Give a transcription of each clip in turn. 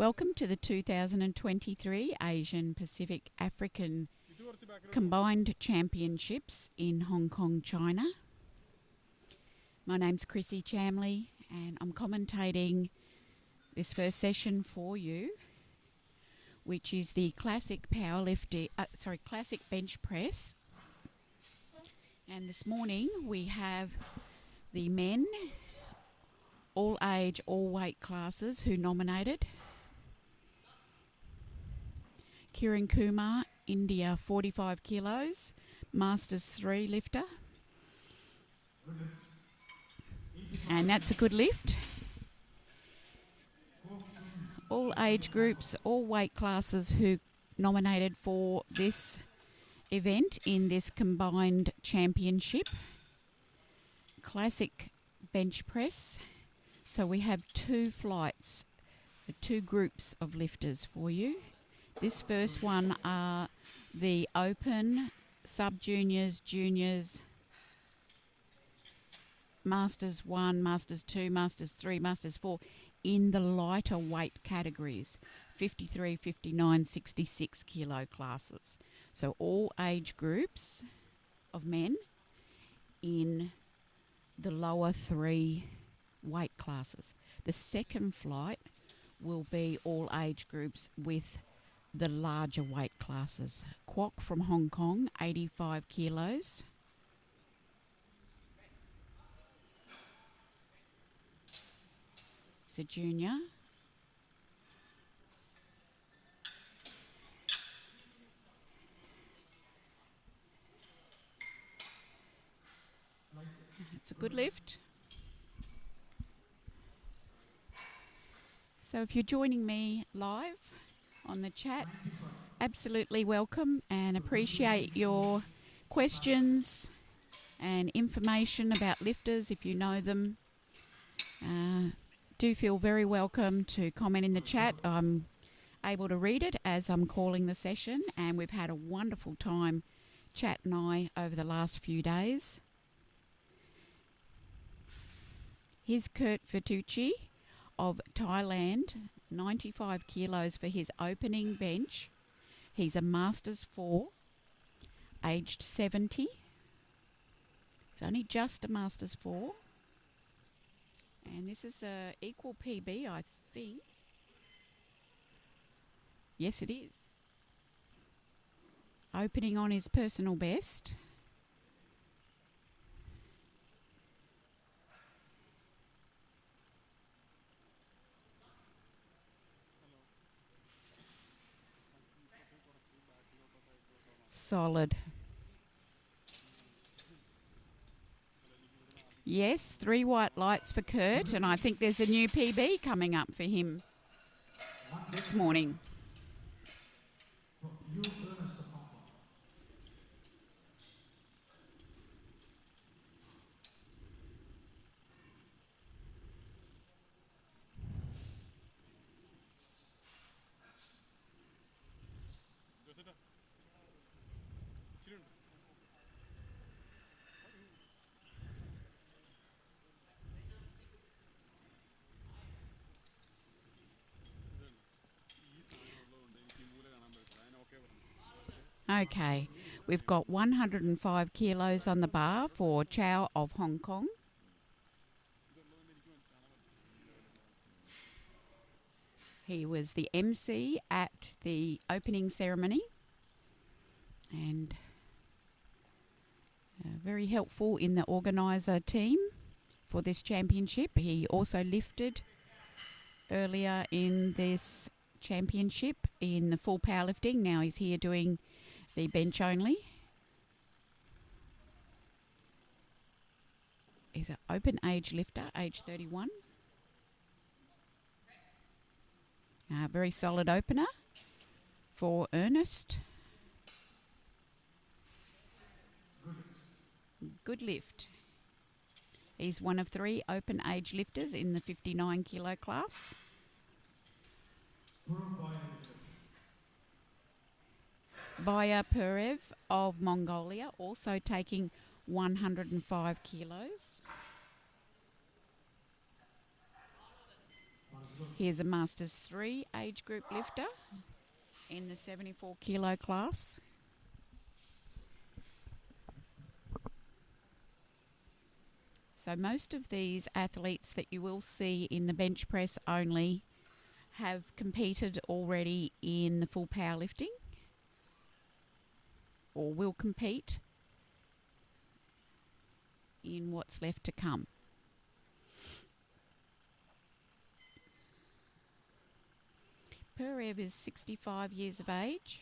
Welcome to the 2023 Asian Pacific African Combined Championships in Hong Kong, China. My name's Chrissy Chamley and I'm commentating this first session for you, which is the classic classic bench press. And this morning we have the men, all age, all weight classes who nominated. Kiran Kumar, India, 45 kilos, Masters 3 lifter. And that's a good lift. All age groups, all weight classes who nominated for this event in this combined championship. Classic bench press. So we have two flights, two groups of lifters for you. This first one are the open, sub-juniors, juniors, Masters 1, Masters 2, Masters 3, Masters 4 in the lighter weight categories, 53, 59, 66 kilo classes. So all age groups of men in the lower three weight classes. The second flight will be all age groups with the larger weight classes. Kwok from Hong Kong, 85 kilos. It's a junior. It's a good lift. So if you're joining me live on the chat, absolutely welcome and appreciate your questions and information about lifters if you know them. Do feel very welcome to comment in the chat. I'm able to read it as I'm calling the session, and we've had a wonderful time, Chat and I, over the last few days. Here's Kurt Vitucci of Thailand, 95 kilos for his opening bench. He's a Masters 4, aged 70. It's only just a Masters 4. And this is a equal PB, I think. Yes, it is. Opening on his personal best. Solid. Yes, 3 white lights for Kurt, and I think there's a new PB coming up for him this morning. Okay, we've got 105 kilos on the bar for Chow of Hong Kong. He was the MC at the opening ceremony and very helpful in the organiser team for this championship. He also lifted earlier in this championship in the full powerlifting. Now he's here doing the bench only. He's an open age lifter, age 31. Very solid opener for Ernest. Good lift. He's one of 3 open age lifters in the 59 kilo class. Baya Perev of Mongolia, also taking 105 kilos. Here's a Masters 3 age group lifter in the 74 kilo class. So most of these athletes that you will see in the bench press only have competed already in the full powerlifting or will compete in what's left to come. Perev is 65 years of age.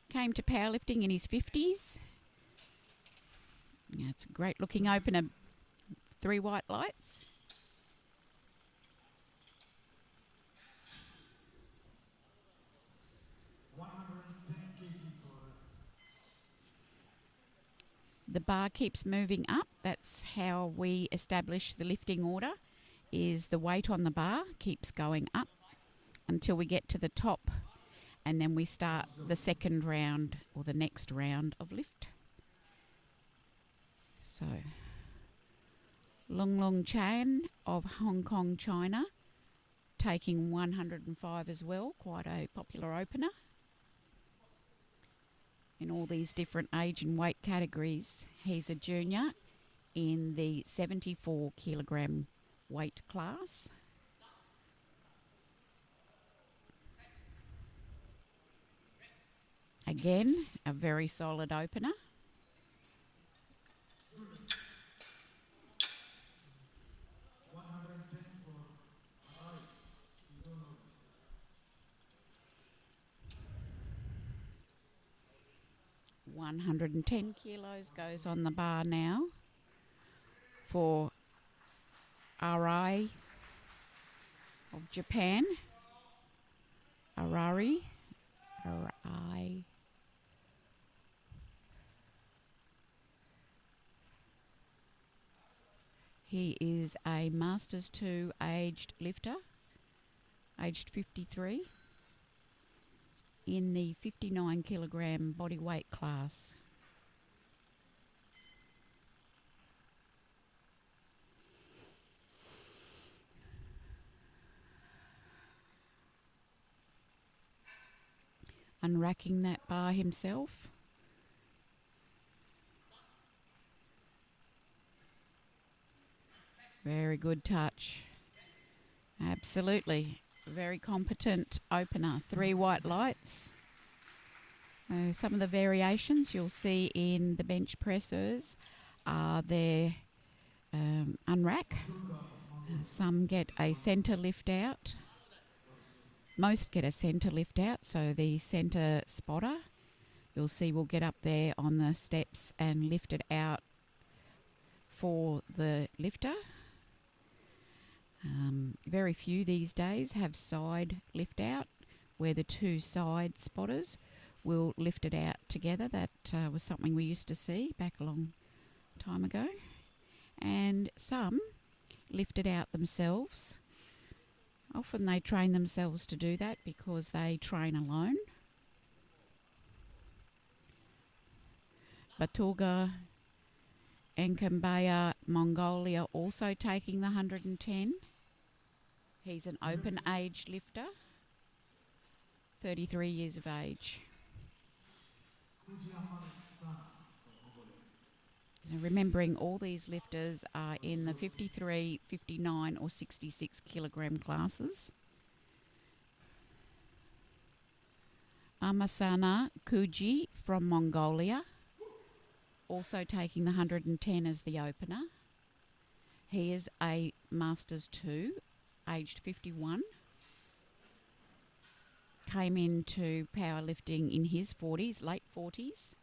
Came to powerlifting in his 50s. Yeah, it's a great looking opener. 3 white lights. The bar keeps moving up. That's how we establish the lifting order, is the weight on the bar keeps going up until we get to the top, and then we start the second round or the next round of lift. So, Long Chan of Hong Kong, China, taking 105 as well, quite a popular opener in all these different age and weight categories. He's a junior in the 74 kilogram weight class. Again, a very solid opener. $110 kilos goes on the bar now for Arai of Japan. Arai. He is a Masters 2 aged lifter, aged 53, in the 59 kilogram body weight class. Unracking that bar himself. Very good touch. Absolutely. Very competent opener. 3 white lights. Some of the variations you'll see in the bench pressers are their unrack. Some get a centre lift out. Most get a centre lift out, so the centre spotter, you'll see, will get up there on the steps and lift it out for the lifter. Very few these days have side lift out, where the 2 side spotters will lift it out together. That was something we used to see back a long time ago. And some lift it out themselves. Often they train themselves to do that because they train alone. Batuga and Kambaya, Mongolia, also taking the 110. He's an open age lifter, 33 years of age. So remembering all these lifters are in the 53, 59 or 66 kilogram classes. Amasana Kuji from Mongolia, also taking the 110 as the opener. He is a Masters 2, aged 51. Came into powerlifting in his 40s, late 40s.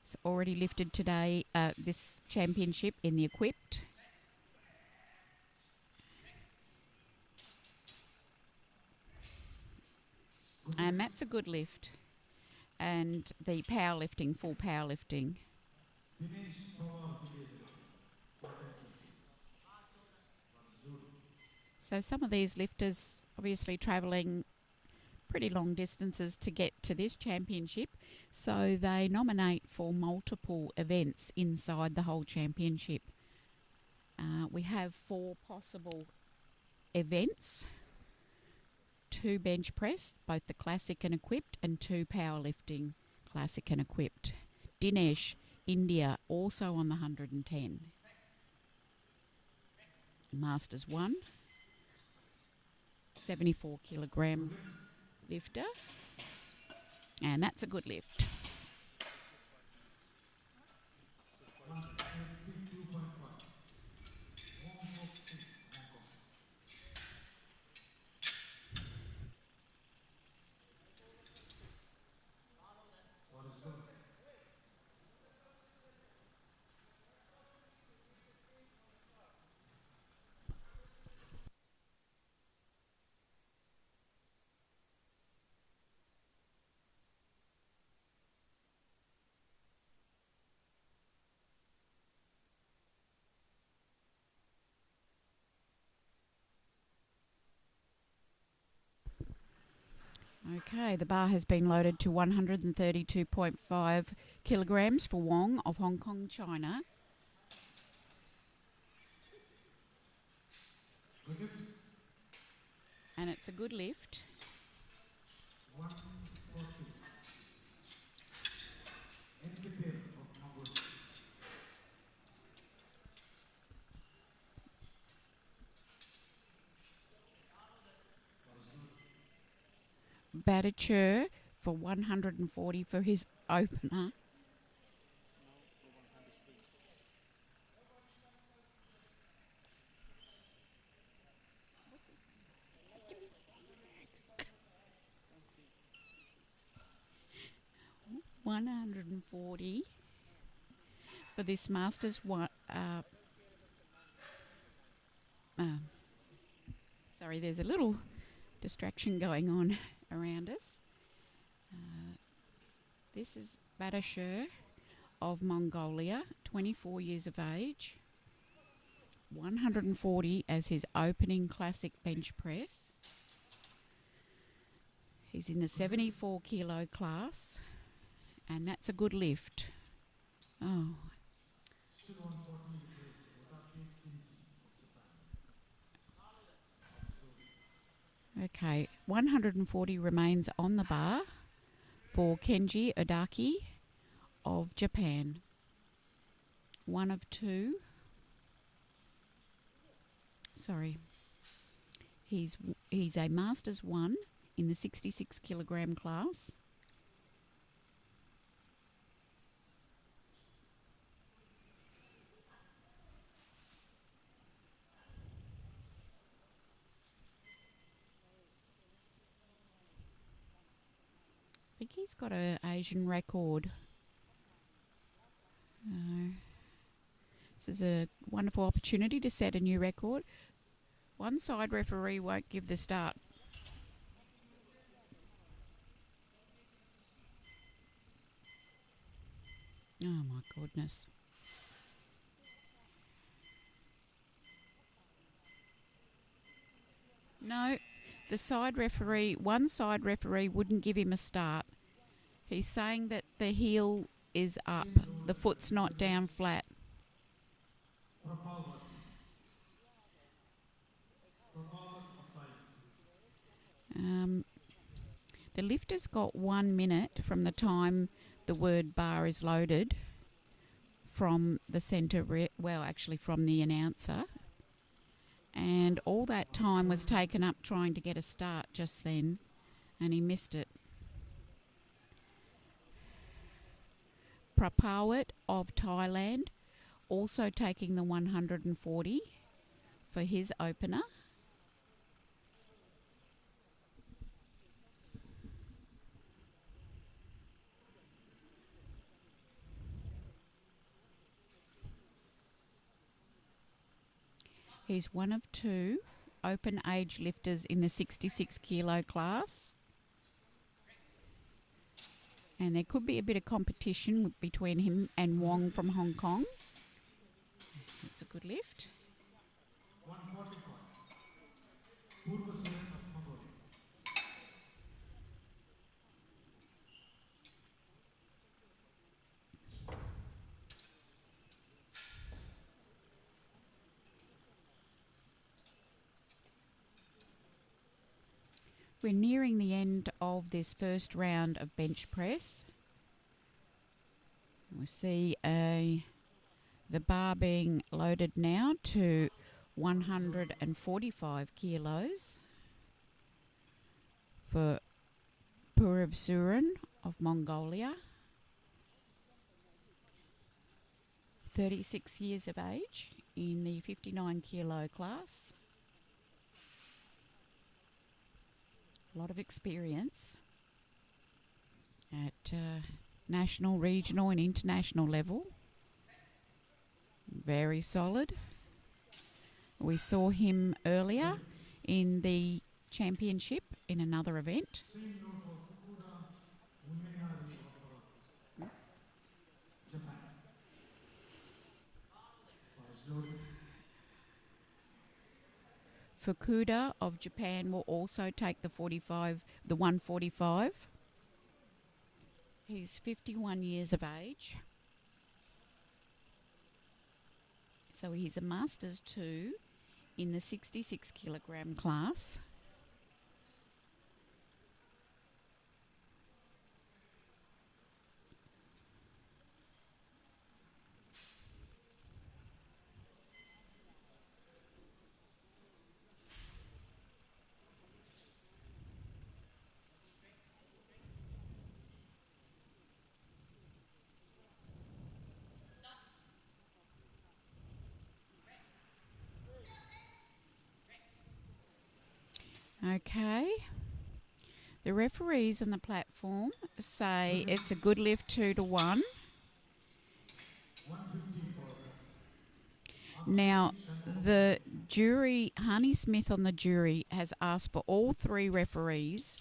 It's already lifted today, this championship in the equipped. And that's a good lift. And the powerlifting, full powerlifting. So some of these lifters obviously travelling pretty long distances to get to this championship, so they nominate for multiple events inside the whole championship. We have 4 possible events: 2 bench press, both the classic and equipped, and 2 powerlifting, classic and equipped. Dinesh, India, also on the 110. Masters 1, 74 kilogram lifter, and that's a good lift. Okay, the bar has been loaded to 132.5 kilograms for Wong of Hong Kong, China. And it's a good lift. Badacher for 140 for his opener. $140 for this Masters one. Sorry, there's a little distraction going on around us. This is Badacher of Mongolia, 24 years of age. 140 as his opening classic bench press. He's in the 74 kilo class, and that's a good lift. Oh. Okay, 140 remains on the bar for Kenji Odaki of Japan. 1 of 2. Sorry. He's a Masters 1 in the 66 kilogram class. I think he's got an Asian record. This is a wonderful opportunity to set a new record. One side referee won't give the start. Oh my goodness. No, one side referee wouldn't give him a start. He's saying that the heel is up, the foot's not down flat. The lifter's got 1 minute from the time the word bar is loaded from the centre, actually from the announcer. And all that time was taken up trying to get a start just then, and he missed it. Prapawat of Thailand also taking the 140 for his opener. He's 1 of 2 open age lifters in the 66 kilo class. And there could be a bit of competition between him and Wong from Hong Kong. It's a good lift. we're nearing the end of this first round of bench press. We see the bar being loaded now to 145 kilos for Surin of Mongolia, 36 years of age in the 59 kilo class. A lot of experience at national, regional and international level. Very solid. We saw him earlier in the championship in another event. Fukuda of Japan will also take the 145. He's 51 years of age. So he's a Masters 2 in the 66 kilogram class. Okay. The referees on the platform say it's a good lift 2-1. Now, the jury, Hani Smith on the jury, has asked for all three referees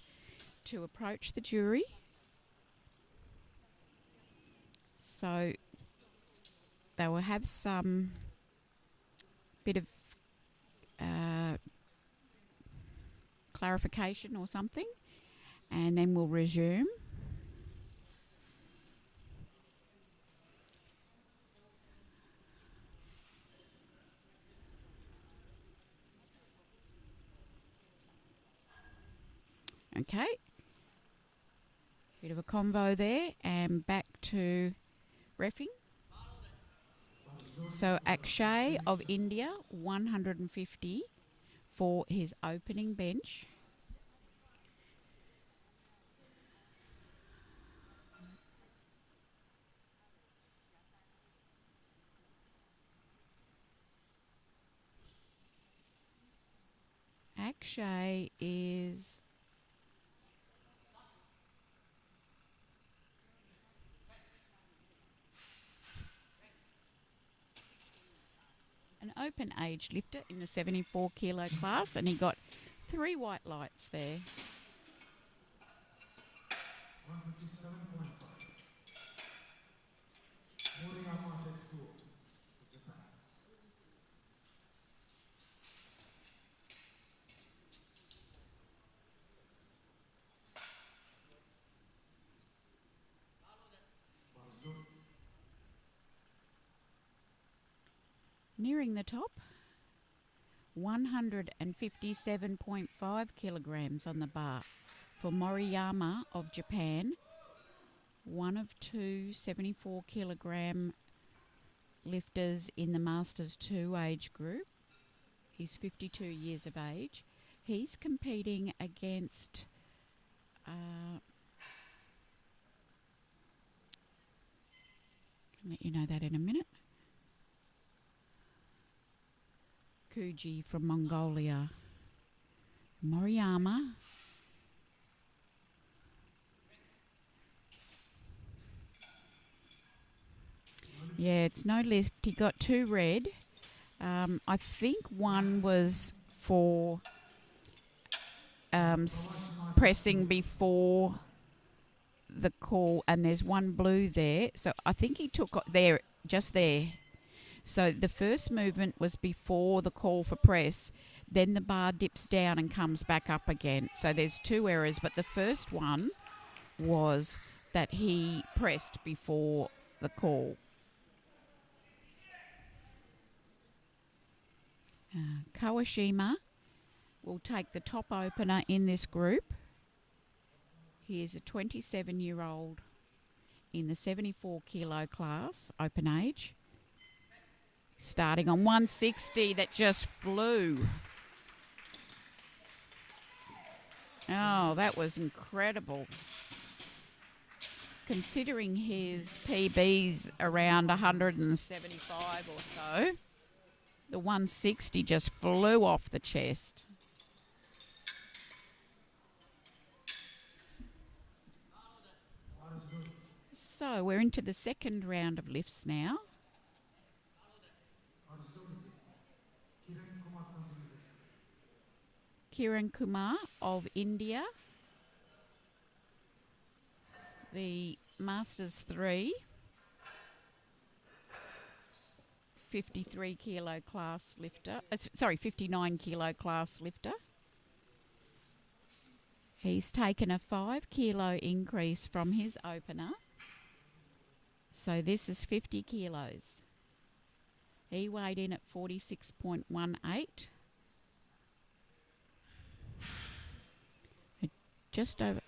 to approach the jury. So they will have some bit of clarification or something, and then we'll resume. Okay. Bit of a convo there, and back to reffing. So Akshay of India, 150 for his opening bench. Akshay is an open age lifter in the 74 kilo class, and he got 3 white lights there. Nearing the top, 157.5 kilograms on the bar for Moriyama of Japan, one of two 74 kilogram lifters in the Masters 2 age group. He's 52 years of age. He's competing against I'll let you know that in a minute. Kuji from Mongolia. Moriyama. Yeah, it's no lift. He got 2 red. I think one was for pressing before the call, and there's 1 blue there. So I think he took there, just there. So the first movement was before the call for press, then the bar dips down and comes back up again. So there's 2 errors, but the first one was that he pressed before the call. Kawashima will take the top opener in this group. He is a 27-year-old in the 74 kilo class, open age. Starting on 160, that just flew. Oh, that was incredible. Considering his PB's around 175 or so, the 160 just flew off the chest. So we're into the second round of lifts now. Kiran Kumar of India, the Masters 3, 53 kilo class lifter, 59 kilo class lifter. He's taken a 5 kilo increase from his opener. So this is 50 kilos. He weighed in at 46.18. Just over.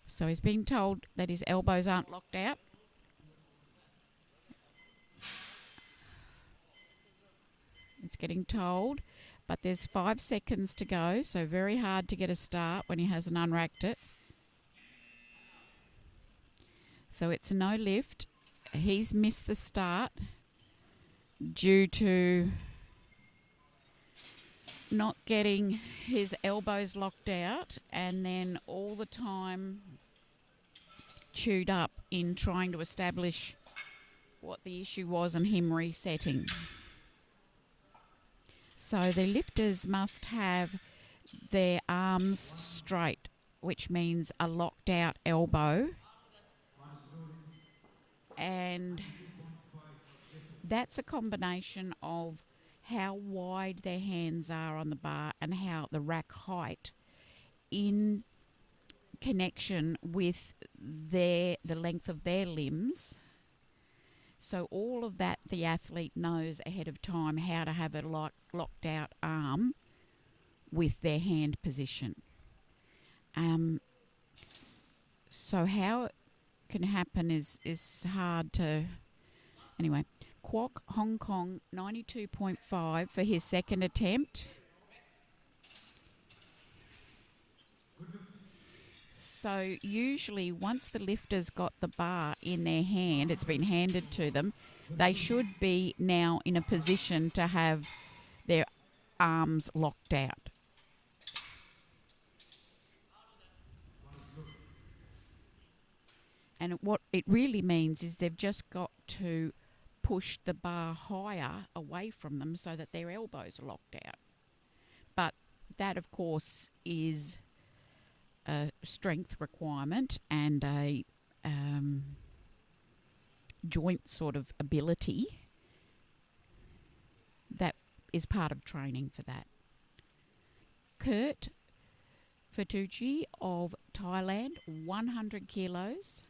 So he's been told that his elbows aren't locked out. It's getting told, but there's 5 seconds to go, so very hard to get a start when he hasn't unracked it. So it's no lift. He's missed the start due to not getting his elbows locked out, and then all the time chewed up in trying to establish what the issue was and him resetting. So the lifters must have their arms straight, which means a locked out elbow, and that's a combination of how wide their hands are on the bar and how the rack height in connection with the length of their limbs. So all of that the athlete knows ahead of time how to have a locked out arm with their hand position. So how it can happen is hard to... Anyway, Kwok Hong Kong 92.5 for his second attempt. So usually once the lifter's got the bar in their hand, it's been handed to them, they should be now in a position to have their arms locked out. And what it really means is they've just got to push the bar higher away from them so that their elbows are locked out. But that, of course, is a strength requirement and a joint sort of ability that is part of training for that. Kurt Fatucci of Thailand, 100 kilos.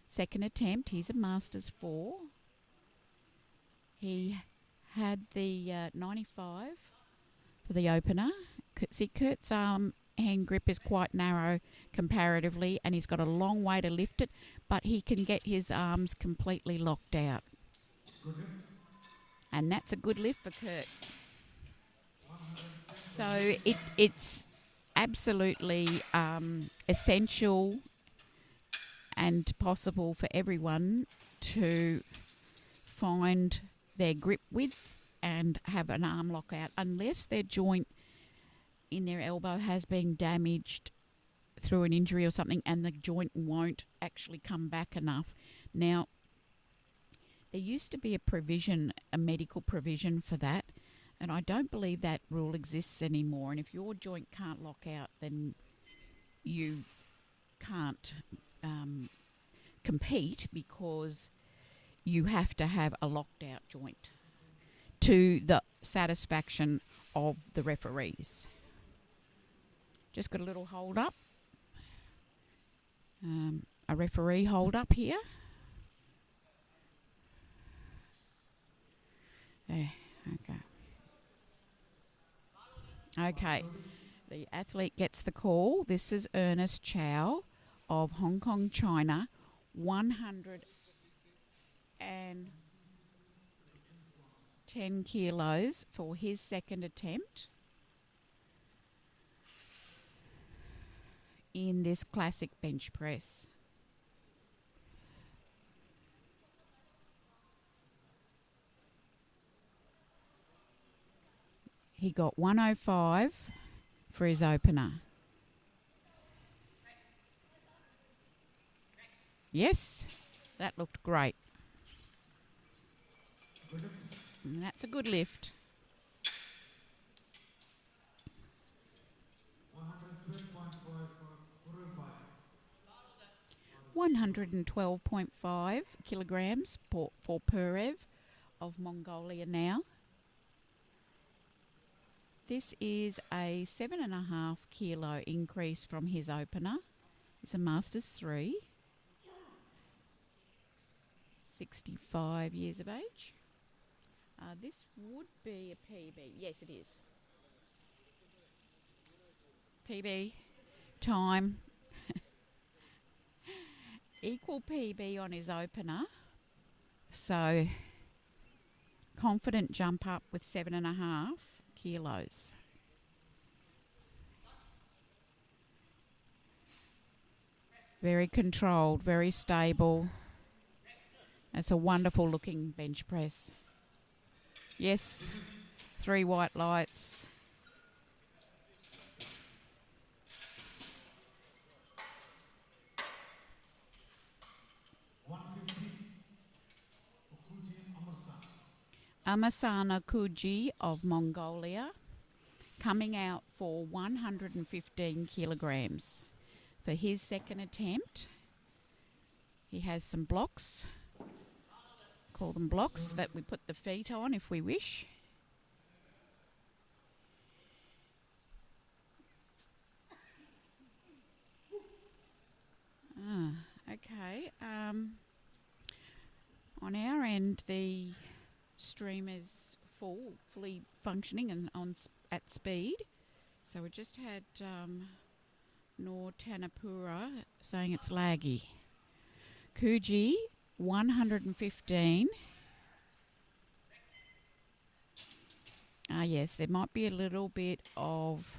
Second attempt, he's a Masters 4. He had the 95 for the opener. See, Kurt's hand grip is quite narrow comparatively, and he's got a long way to lift it, but he can get his arms completely locked out. And that's a good lift for Kurt. So it's absolutely essential and possible for everyone to find their grip width and have an arm lockout, unless their joint in their elbow has been damaged through an injury or something and the joint won't actually come back enough. Now, there used to be a medical provision for that, and I don't believe that rule exists anymore. And if your joint can't lock out, then you can't compete, because you have to have a locked out joint to the satisfaction of the referees. Just got a little hold up, a referee hold up here. There, okay. Okay, the athlete gets the call. This is Ernest Chow of Hong Kong, China, 110 kilos for his second attempt in this classic bench press. He got 105 for his opener. Yes, that looked great. And that's a good lift. 112.5 kilograms for Perev of Mongolia now. This is a 7.5 kilo increase from his opener. It's a Masters 3. 65 years of age. This would be a PB. Yes, it is. PB. Time. Equal PB on his opener. So, confident jump up with 7.5 kilos. Very controlled, very stable. It's a wonderful looking bench press. Yes, 3 white lights. Amasana Kuji of Mongolia, coming out for 115 kilograms. For his second attempt, he has some blocks. Call them blocks that we put the feet on if we wish. Okay. On our end, the stream is fully functioning and at speed. So we just had Nor Tanapura saying it's laggy. Kuji, 115. Yes, there might be a little bit of...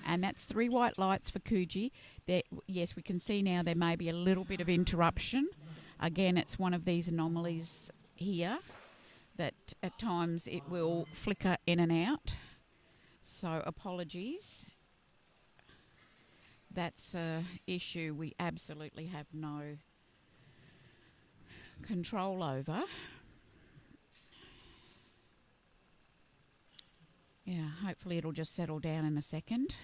And that's 3 white lights for Kuji. Yes, we can see now there may be a little bit of interruption. Again, it's one of these anomalies here that at times it will flicker in and out. So apologies. That's an issue we absolutely have no control over. Yeah, hopefully it'll just settle down in a second.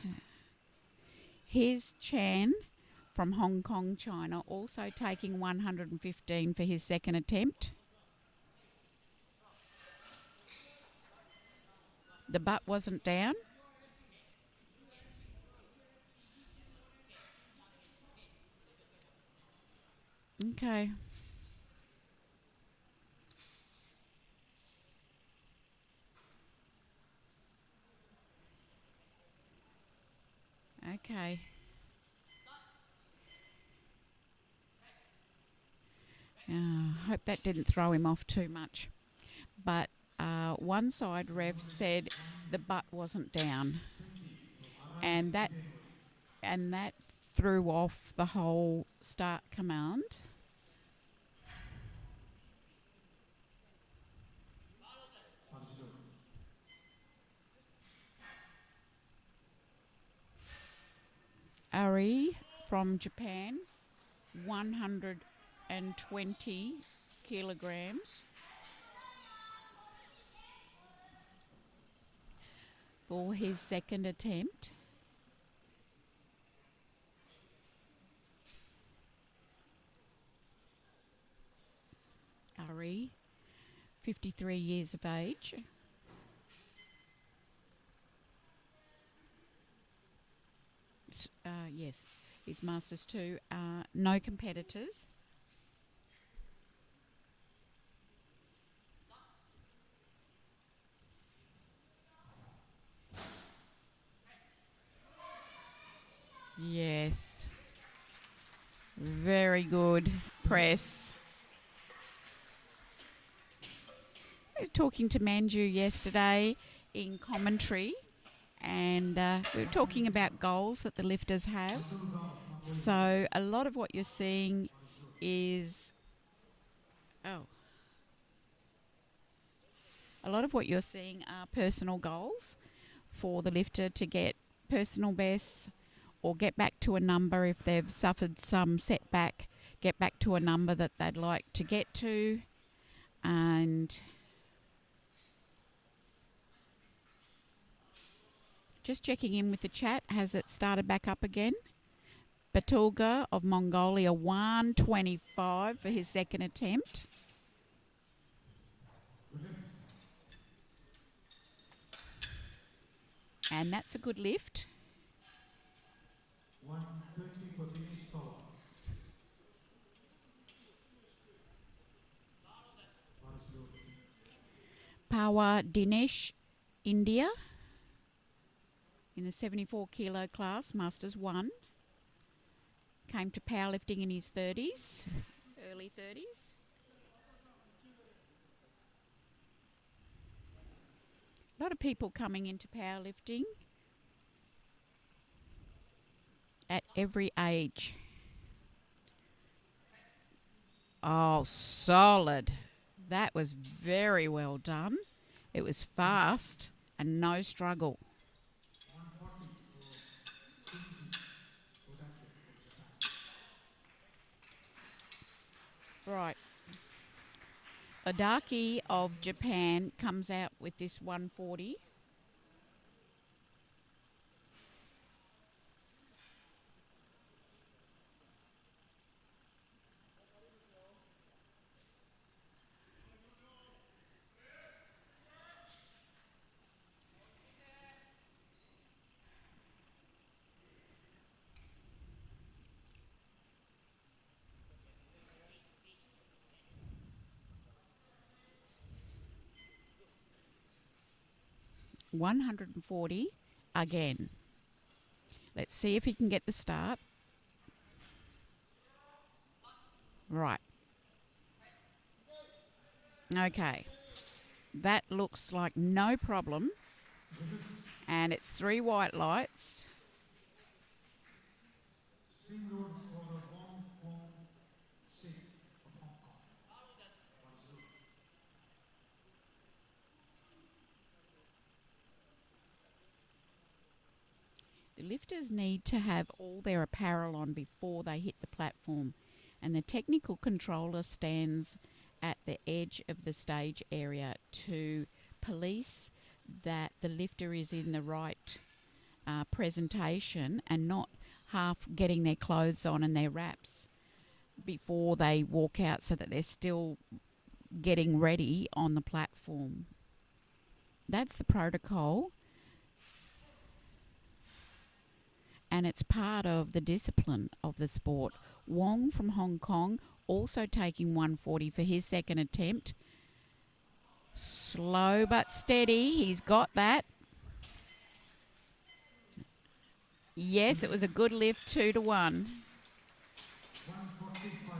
Here's Chan from Hong Kong, China, also taking 115 for his second attempt. The butt wasn't down. Okay. Okay. Hope that didn't throw him off too much. But one side rev said the butt wasn't down. And that threw off the whole start command. Ari from Japan, 120 kilograms for his second attempt. Ari, 53 years of age. Yes, his Masters 2. No competitors. Very good press. We were talking to Manju yesterday in commentary, and we were talking about goals that the lifters have. So a lot of what you're seeing is a lot of what you're seeing are personal goals for the lifter to get personal bests or get back to a number if they've suffered some setback, get back to a number that they'd like to get to. And just checking in with the chat, has it started back up again? Batulga of Mongolia, 125 for his second attempt. And that's a good lift. 120 for finish power. Power Dinesh, India, in the 74 kilo class, Masters 1. Came to powerlifting in his 30s, early 30s. A lot of people coming into powerlifting at every age. Oh, solid. That was very well done. It was fast and no struggle. 140 for Right. Odaki of Japan comes out with this 140. $140 again. Let's see if he can get the start. Right. Okay. That looks like no problem. And it's 3 white lights. Sing road for the Hong Kong State of Hong Kong. The lifters need to have all their apparel on before they hit the platform, and the technical controller stands at the edge of the stage area to police that the lifter is in the right presentation and not half getting their clothes on and their wraps before they walk out, so that they're still getting ready on the platform. That's the protocol. And it's part of the discipline of the sport. Wong from Hong Kong also taking 140 for his second attempt. Slow but steady. He's got that. Yes, it was a good lift, 2 to 1. 145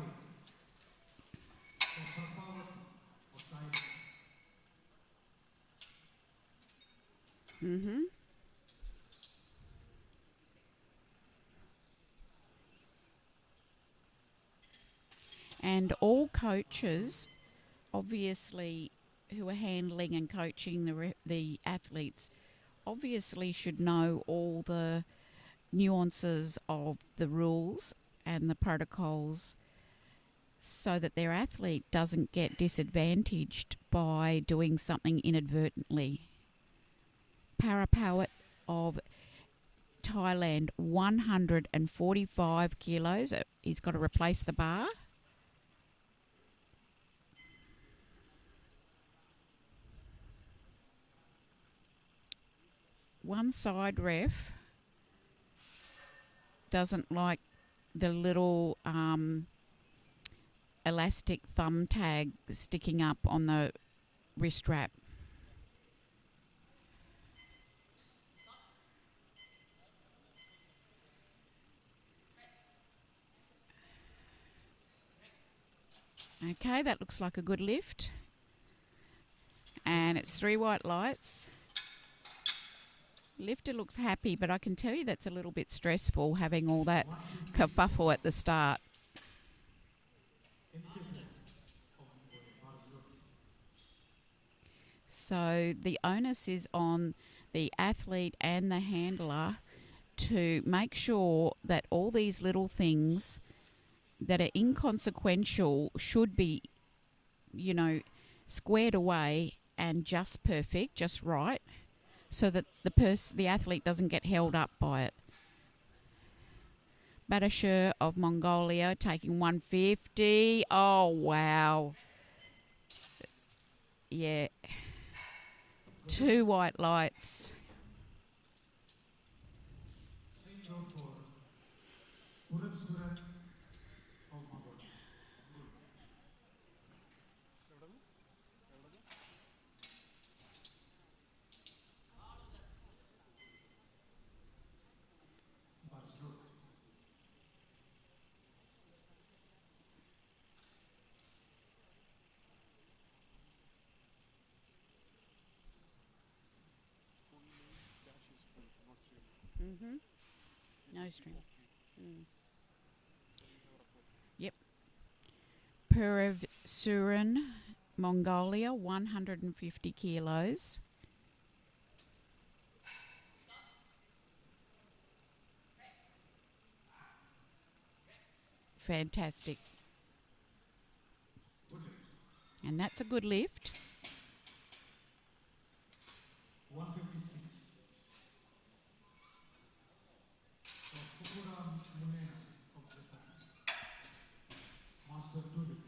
for Prabhavat of Thailand. And all coaches, obviously, who are handling and coaching the athletes, obviously should know all the nuances of the rules and the protocols, so that their athlete doesn't get disadvantaged by doing something inadvertently. Parapawat of Thailand, 145 kilos. He's got to replace the bar. One side ref doesn't like the little elastic thumb tag sticking up on the wrist strap. Okay, that looks like a good lift. And it's 3 white lights. Lifter looks happy, but I can tell you that's a little bit stressful having all that kerfuffle at the start. So the onus is on the athlete and the handler to make sure that all these little things that are inconsequential should be, you know, squared away and just perfect, just right, so that the athlete doesn't get held up by it. Batashir of Mongolia taking 150. Oh, wow. Yeah. 2 white lights. Same road for Surat of Mongolia. Bus road. No string. Yep. Purev Surin, Mongolia, 150 kilos. Fantastic. And that's a good lift. 156. For Fukura Munena of Japan. Master 2 lift.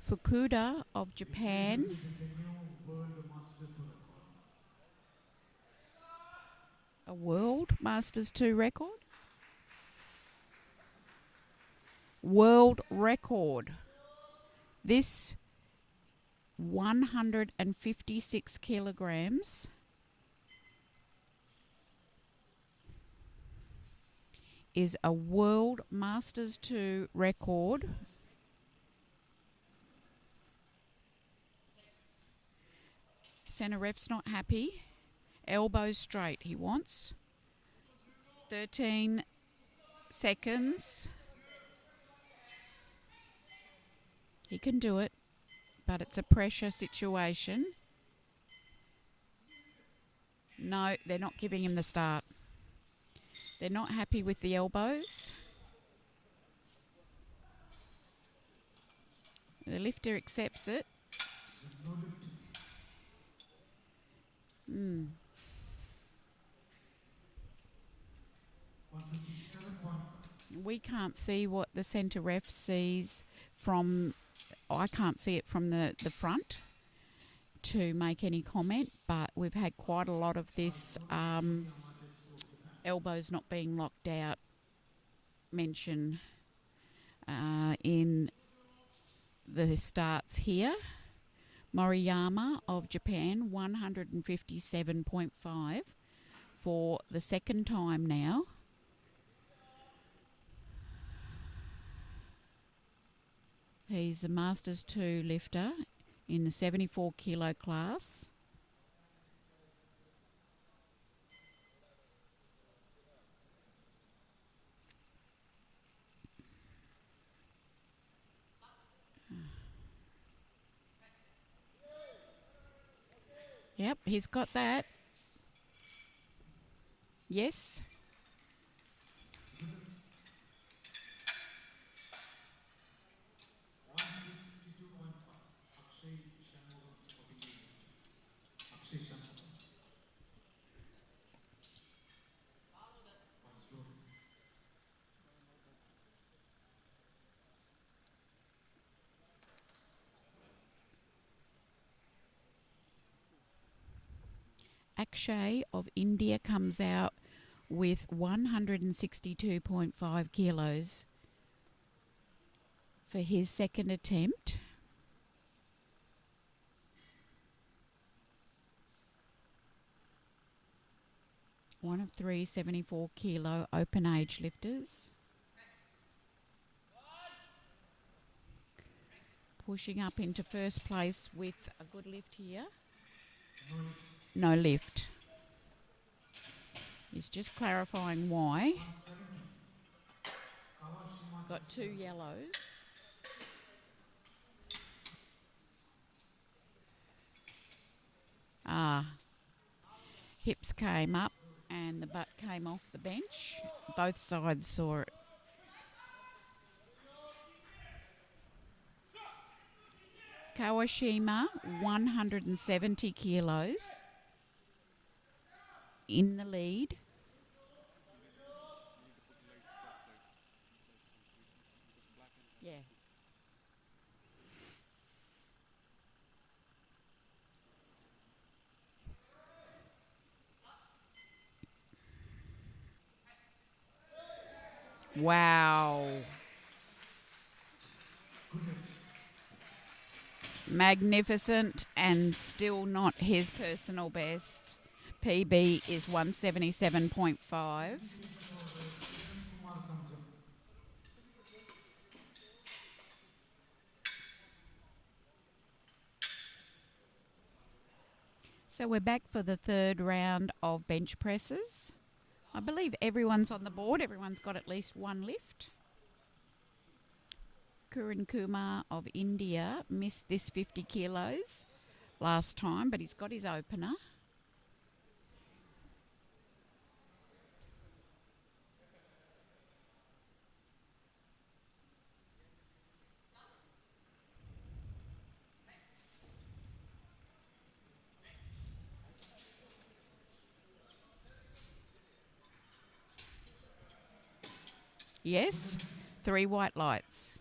Fukuda of Japan. This is the new World Master 2 record. A World Masters 2 record? World record. This 156 kilograms is a World Masters 2 record. Centre ref's not happy. Elbows straight, he wants. 13 seconds. He can do it, but it's a pressure situation. No, they're not giving him the start. They're not happy with the elbows. The lifter accepts it. No lifting. Mm. 157.5. We can't see what the centre ref sees from... I can't see it from the front to make any comment, but we've had quite a lot of this elbows not being locked out mention in the starts here. Moriyama of Japan, 157.5 for the second time now. He's a Masters 2 lifter in the 74 kilo class. Yep, he's got that. Yes. 162.5. Akshay Shanmugam of Indonesia. Akshay Shanmugam. Bus road. Akshay of India comes out with 162.5 kilos for his second attempt. One of three 74-kilo open age lifters. Pushing up into first place with a good lift here. No lift. He's just clarifying why. 170. Got two yellows. Hips came up and the butt came off the bench. Both sides saw it. Kawashima, 170 kilos, in the lead. Yeah. Wow. Magnificent and still not his personal best. PB is 177.5. So we're back for the third round of bench presses. I believe everyone's on the board. Everyone's got at least one lift. Kiran Kumar of India missed this 50 kilos last time, but he's got his opener. Yes, 3 white lights.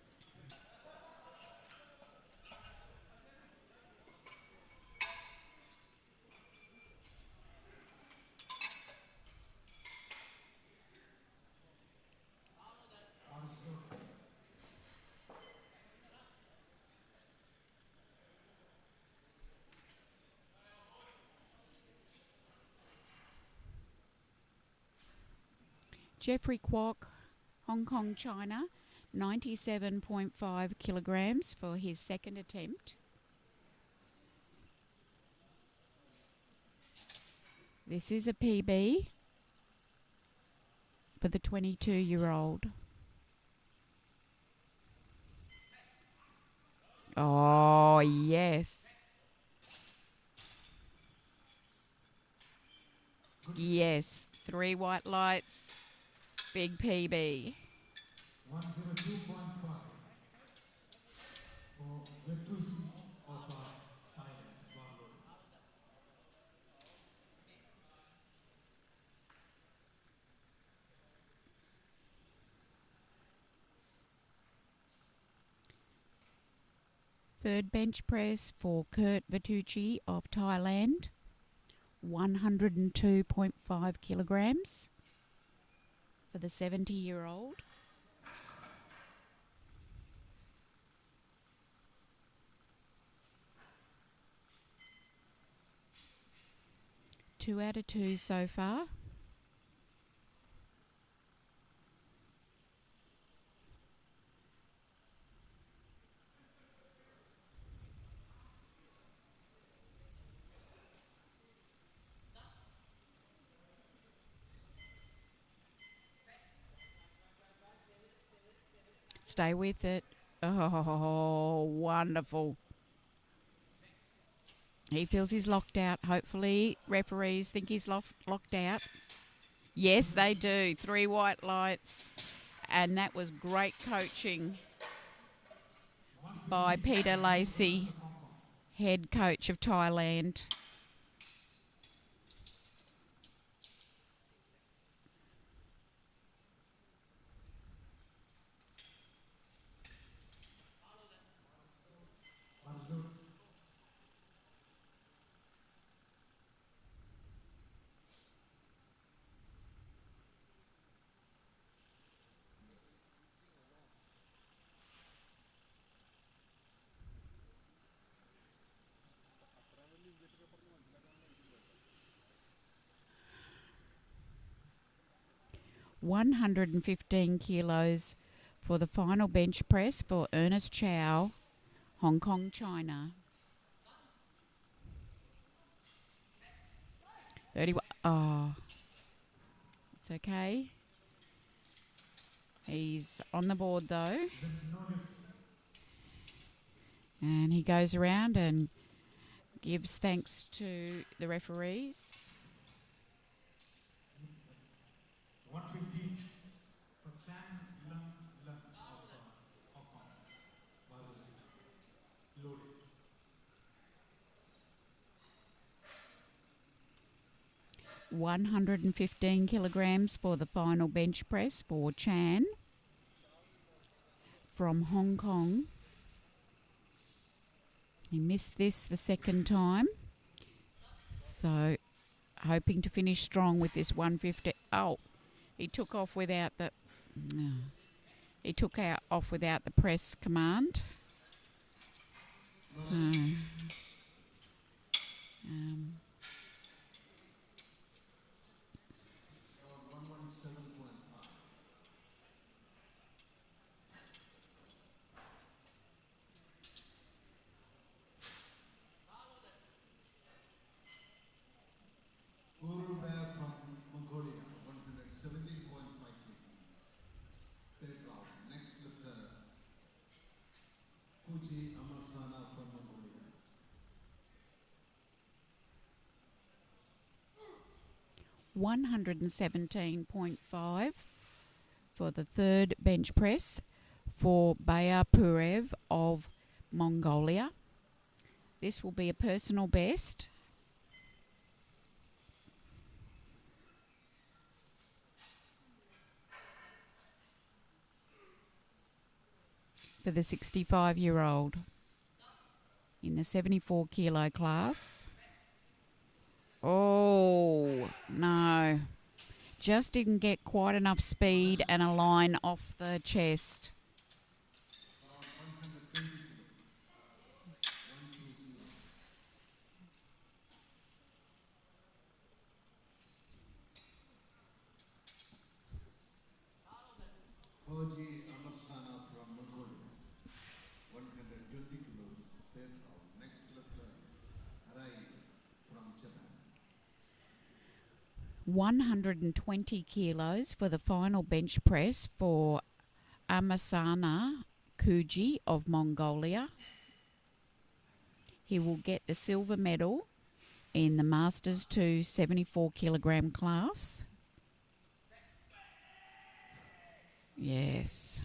Jeffrey Kwok, Hong Kong, China, 97.5 kilograms for his second attempt. This is a PB for the 22-year-old. Oh, yes. Yes, 3 white lights, big PB. 102.5 for Vetusi of Thailand, Bangalore. Third bench press for Kurt Vitucci of Thailand, 102.5 kilograms for the 70-year-old. Two out of two so far. Stay with it. Oh, wonderful. He feels he's locked out. Hopefully, referees think he's locked out. Yes, they do. 3 white lights. And that was great coaching by Peter Lacey, head coach of Thailand. 115 kilos for the final bench press for Ernest Chow, Hong Kong, China. 31. Oh, it's okay. He's on the board though. Then no lift. And he goes around and gives thanks to the referees. 150 for Chan Lung Lung of Hong Kong. Loaded. 115 kilograms for the final bench press for Chan from Hong Kong. He missed this the second time, so hoping to finish strong with this 150. Oh, he took off without the. No, he took off without the press command. Um, 117.5. Guru Bear from Mongolia, 117.5 kg. Third round. Next lifter, Kuchi Amarsana from Mongolia. 117.5 for the third bench press for Bayapurev of Mongolia. This will be a personal best. For the 65-year-old in the 74 kilo class. Oh, no. Just didn't get quite enough speed and a line off the chest. Hoji Amarsana from Mongolia, 120 kilos. Third round. Next lifter, Rai from Japan. 120 kilos for the final bench press for Amasana Kuji of Mongolia. He will get the silver medal in the Masters 2 74 kilogram class. Yes,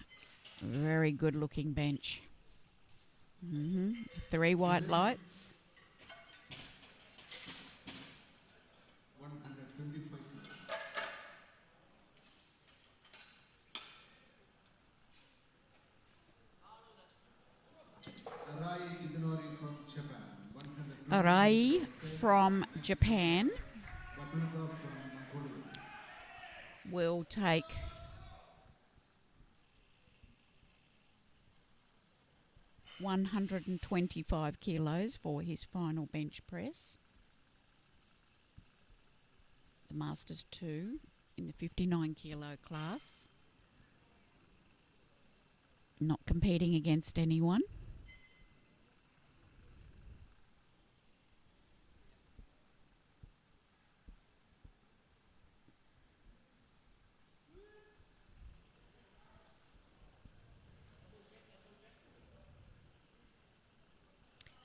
very good looking bench. 3 white lights. 125 kilos. Arai from Japan will take $125 kilos for his final bench press. The Masters 2 in the 59 kilo class. Not competing against anyone.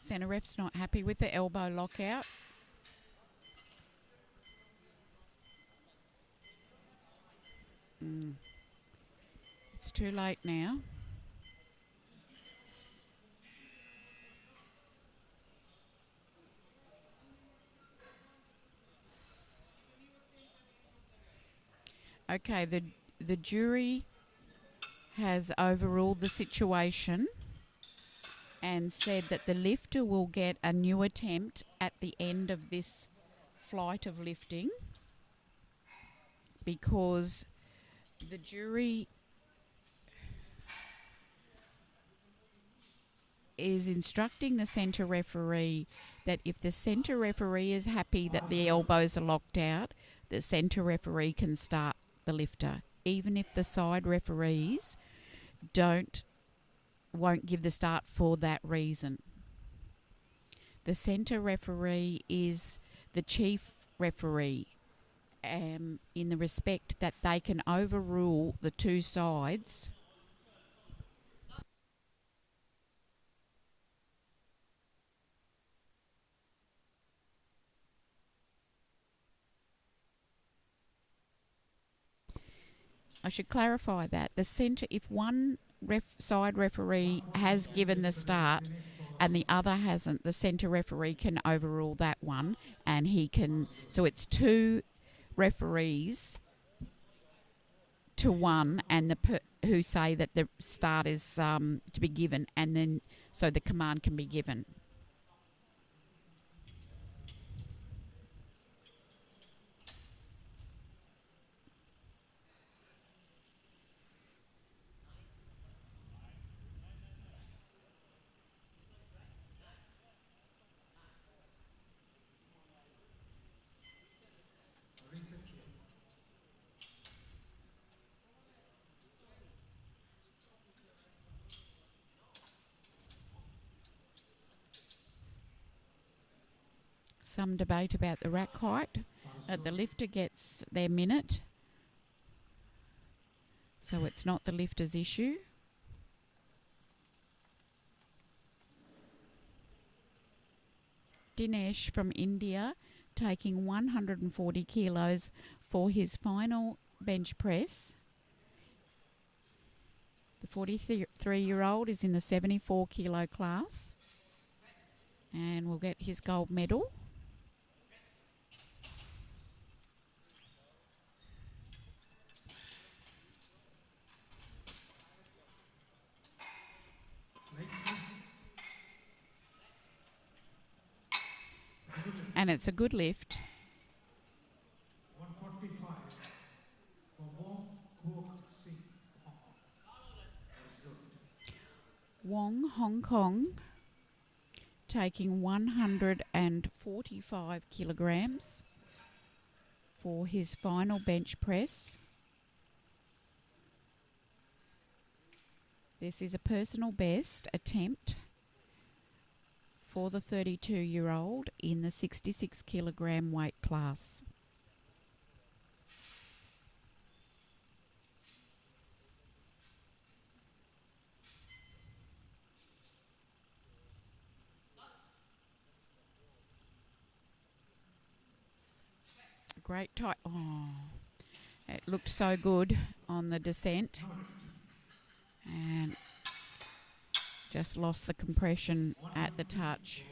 Centre ref's not happy with the elbow lockout. It's too late now. Okay, the jury has overruled the situation and said that the lifter will get a new attempt at the end of this flight of lifting, because the jury is instructing the centre referee that if the centre referee is happy that the elbows are locked out, the centre referee can start the lifter. even if the side referees won't give the start for that reason. The centre referee is the chief referee, in the respect that they can overrule the two sides. I should clarify that the centre, if one side referee has given the start and the other hasn't, the centre referee can overrule that one, and he can. So it's two referees to one, and who say that the start is to be given, and then so the command can be given. Some debate about the rack height. The lifter gets their minute, so it's not the lifter's issue. Dinesh from India taking 140 kilos for his final bench press. The 43-year-old is in the 74 kilo class and will get his gold medal. And it's a good lift. 145 Wong, Hong Kong, taking 145 kilograms for his final bench press. This is a personal best attempt for the 32-year-old in the 66 kilogram weight class. Great tight. Oh, it looked so good on the descent, and just lost the compression at the touch.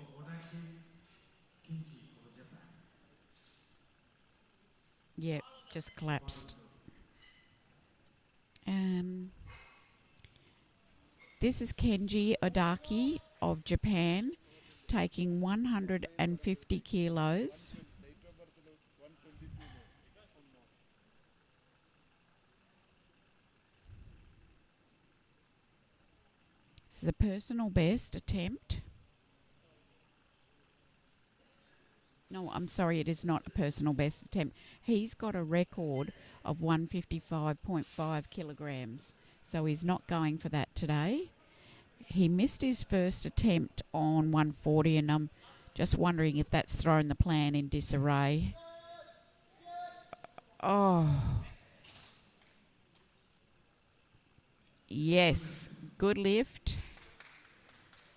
Yep, just collapsed. This is Kenji Odaki of Japan, taking 150 kilos. This is a personal best attempt. No, I'm sorry, it is not a personal best attempt. He's got a record of 155.5 kilograms, so he's not going for that today. He missed his first attempt on 140, and I'm just wondering if that's thrown the plan in disarray. Oh. Yes, good lift.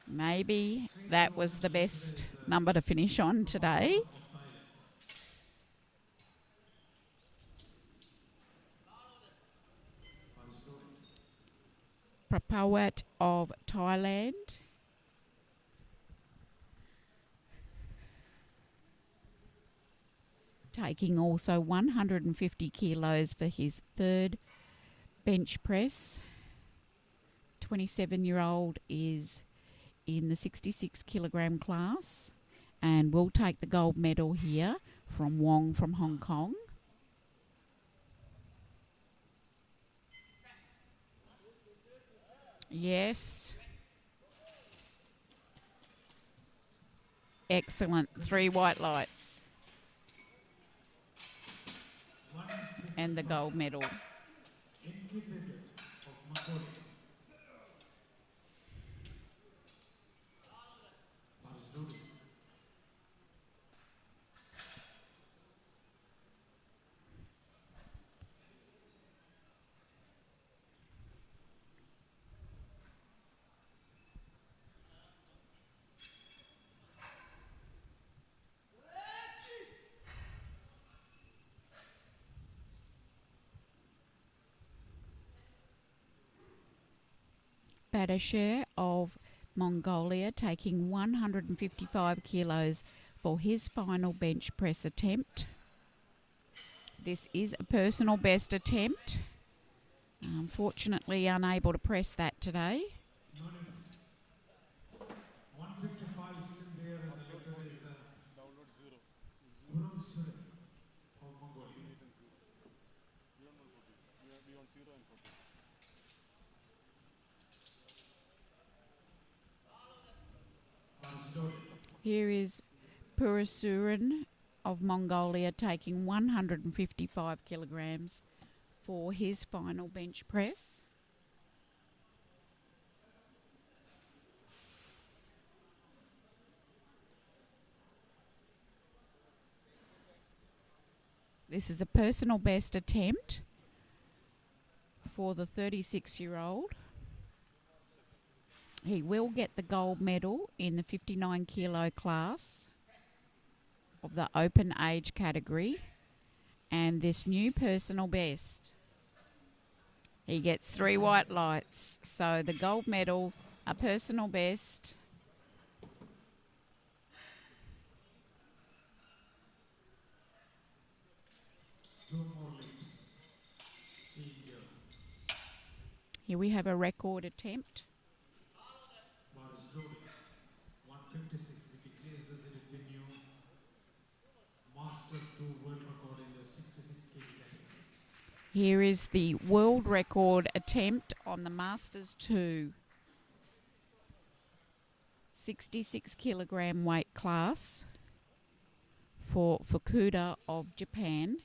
Maybe that was the best number to finish on today. Prapawat of Thailand. Taking also 150 kilos for his third bench press. 27-year-old is in the 66 kilogram class and will take the gold medal here from Wong from Hong Kong. Yes. Excellent. 3 white lights. And the gold medal. kid of Mongolia. Barzodi. Badashir of Mongolia taking 155 kilos for his final bench press attempt. This is a personal best attempt. Unfortunately, unable to press that today. No, no, no. 155 is still there, and the letter is download 0. Uram Sure of Mongolia. Barzodi. Here is Purasuran of Mongolia taking 155 kilograms for his final bench press. This is a personal best attempt for the 36-year-old. He will get the gold medal in the 59 kilo class of the open age category and this new personal best. He gets 3 white lights, so the gold medal, a personal best. Two more late. Here we have a record attempt. Barzodi. 156. He declares as it the new Master 2 world record in the 66 kg category. Here is the world record attempt on the Masters 2 66 kilogram weight class for Fukuda of Japan.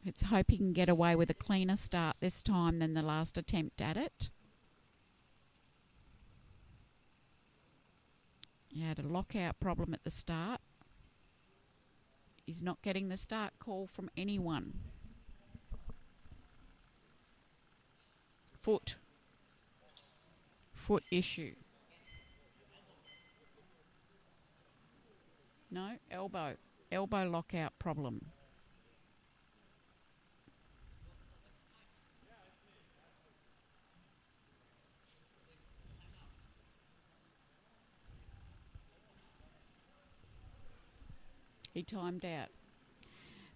Let's hope he can get away with a cleaner start this time than the last attempt at it. He had a lockout problem at the start. He's not getting the start call from anyone. Foot issue. No, elbow lockout problem. He timed out.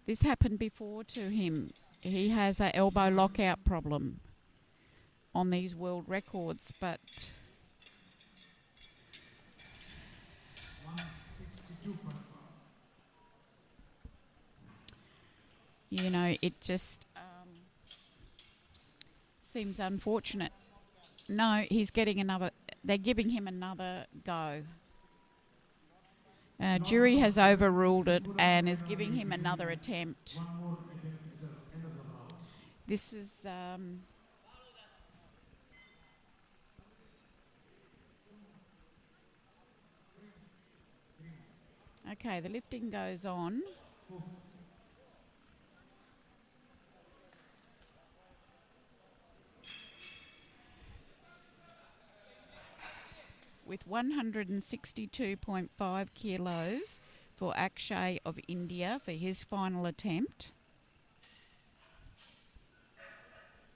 This happened before to him. He has an elbow lockout problem on these world records, but 162.5. you know, it just seems unfortunate. No, he's getting another. They're giving him another go. Jury has overruled it and is giving him another attempt. One more attempt is the end of the round. This is okay. The lifting goes on. With 162.5 kilos for Akshay of India for his final attempt.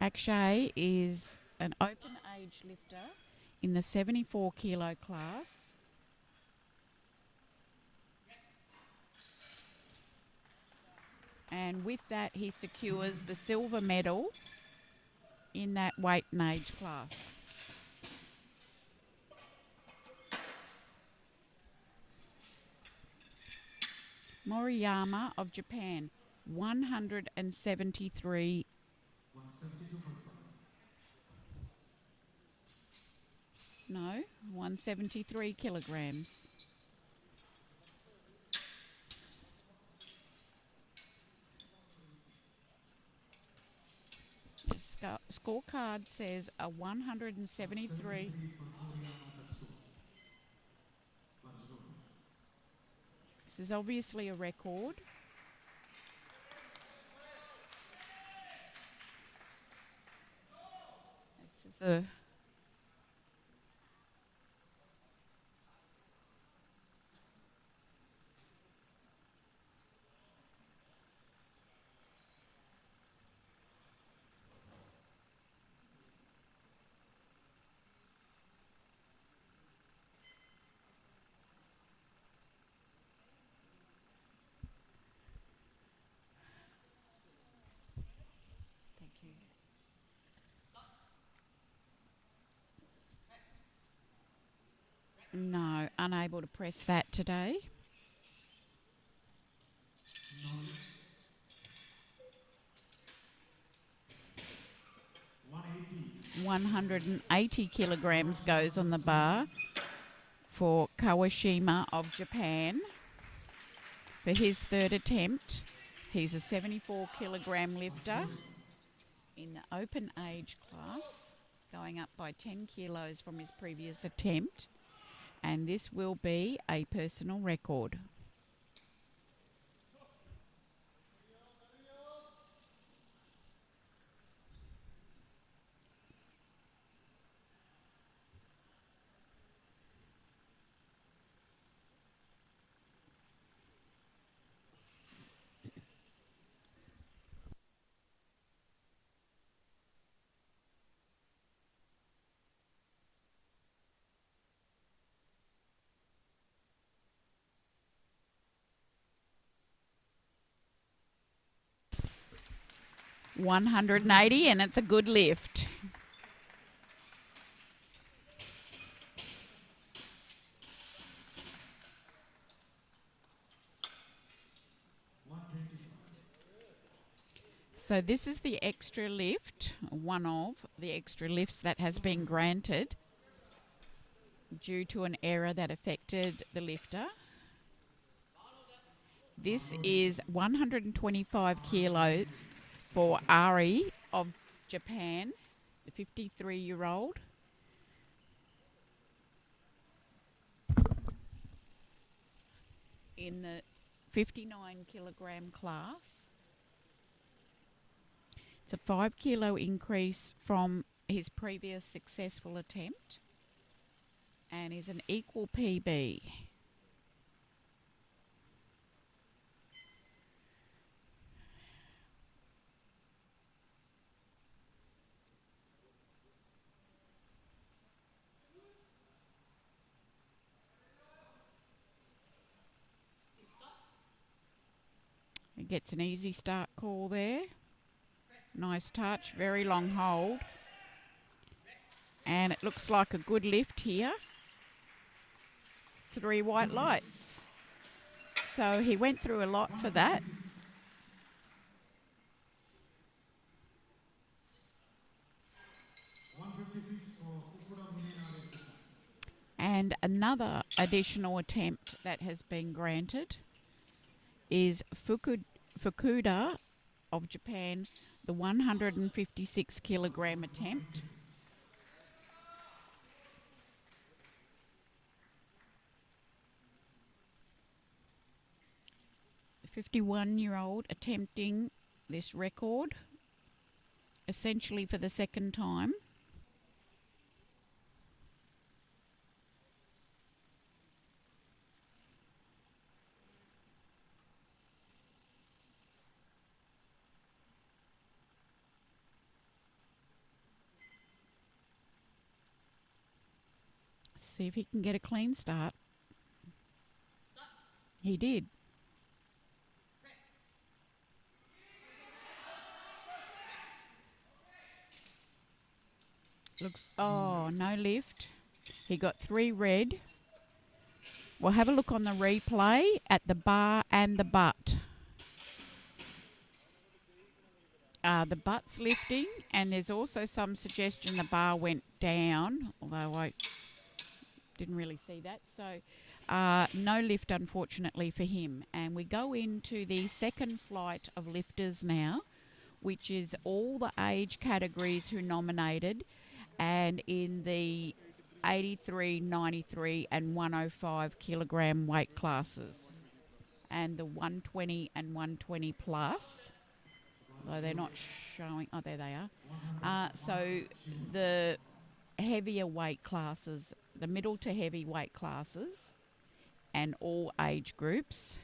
Akshay is an open age lifter in the 74 kilo class. And with that, he secures the silver medal in that weight and age class. Moriyama of Japan, 173. 172.5. No, 173 kilograms. scorecard says a 173. This is obviously a record. This is the Thank you. No, unable to press that today. 180 kilograms goes on the bar for Kawashima of Japan for his third attempt. He's a 74 kilogram lifter in the open age class, going up by 10 kilos from his previous attempt, and this will be a personal record. $180, and it's a good lift. So this is the extra lift, one of the extra lifts that has been granted due to an error that affected the lifter. This is 125 kilos for Ari of Japan, the 53-year-old. In the 59 kilogram class. It's a 5 kilo increase from his previous successful attempt and is an equal PB. He gets an easy start call there. Nice touch, very long hold. And it looks like a good lift here. 3 white lights. So he went through a lot for that. And another additional attempt that has been granted is Fukuda of Japan, the 156 kilogram attempt. The 51-year-old attempting this record essentially for the second time. See if he can get a clean start. He did. Looks, oh, no lift. He got 3 red. We'll have a look on the replay at the bar and the butt. The butt's lifting, and there's also some suggestion the bar went down, although I didn't really see that. So no lift, unfortunately, for him. And we go into the second flight of lifters now, which is all the age categories who nominated, and in the 83, 93, and 105 kilogram weight classes, and the 120 and 120 plus. Though they're not showing. Oh, there they are. So the heavier weight classes, the middle to heavy weight classes, and all age groups.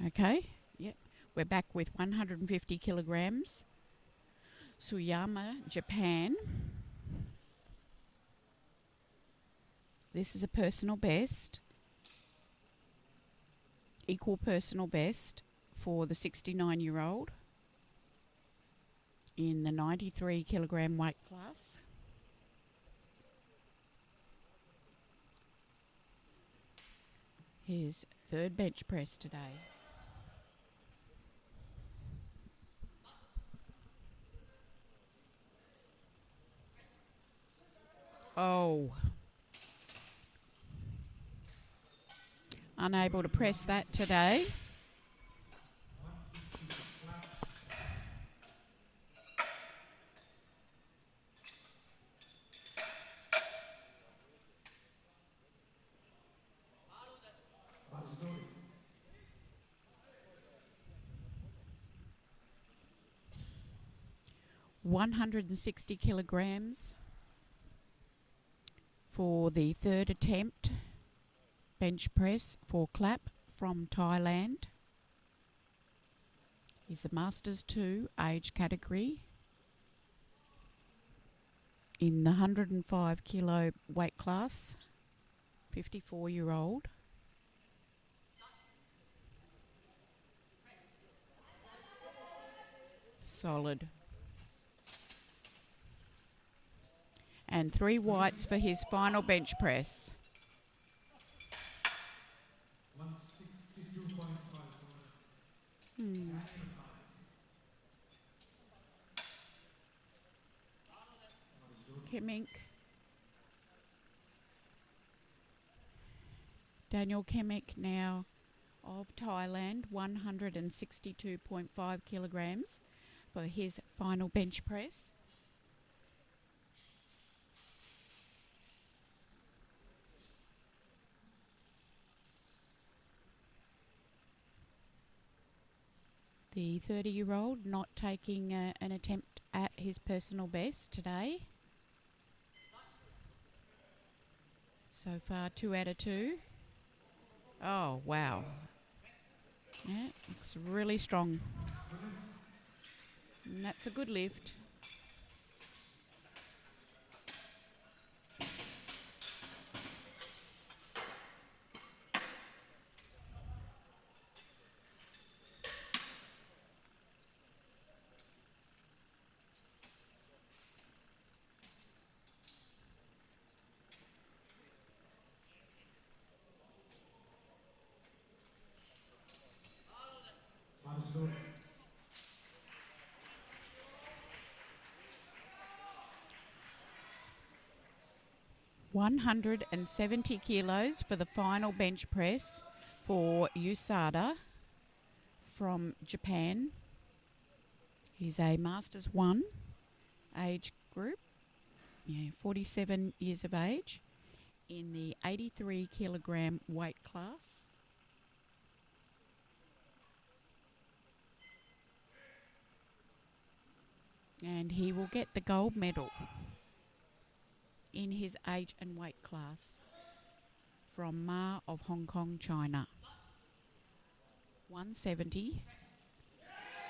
Okay, yep. We're back with 150 kilograms. Suyama, Japan. This is a personal best, equal personal best for the 69-year-old in the 93 kilogram weight class. His third bench press today. Oh. Unable to press that today. Barcelona. 160 kilograms for the third attempt bench press for Clap from Thailand. He's a Masters 2 age category in the 105 kilo weight class, 54-year-old. Solid. And 3 whites for his final bench press. 162.5. Kemink. Daniel Kemik now of Thailand, 162.5 kilograms for his final bench press. The 30-year-old not taking an attempt at his personal best today. So far, 2 out of 2. Oh, wow. Yeah, looks really strong. And that's a good lift. Barcelona. 170 kilos for the final bench press for Usada from Japan. He's a Masters 1 age group, 47 years of age, in the 83 kilogram weight class. And he will get the gold medal in his age and weight class from Ma of Hong Kong, China. 170.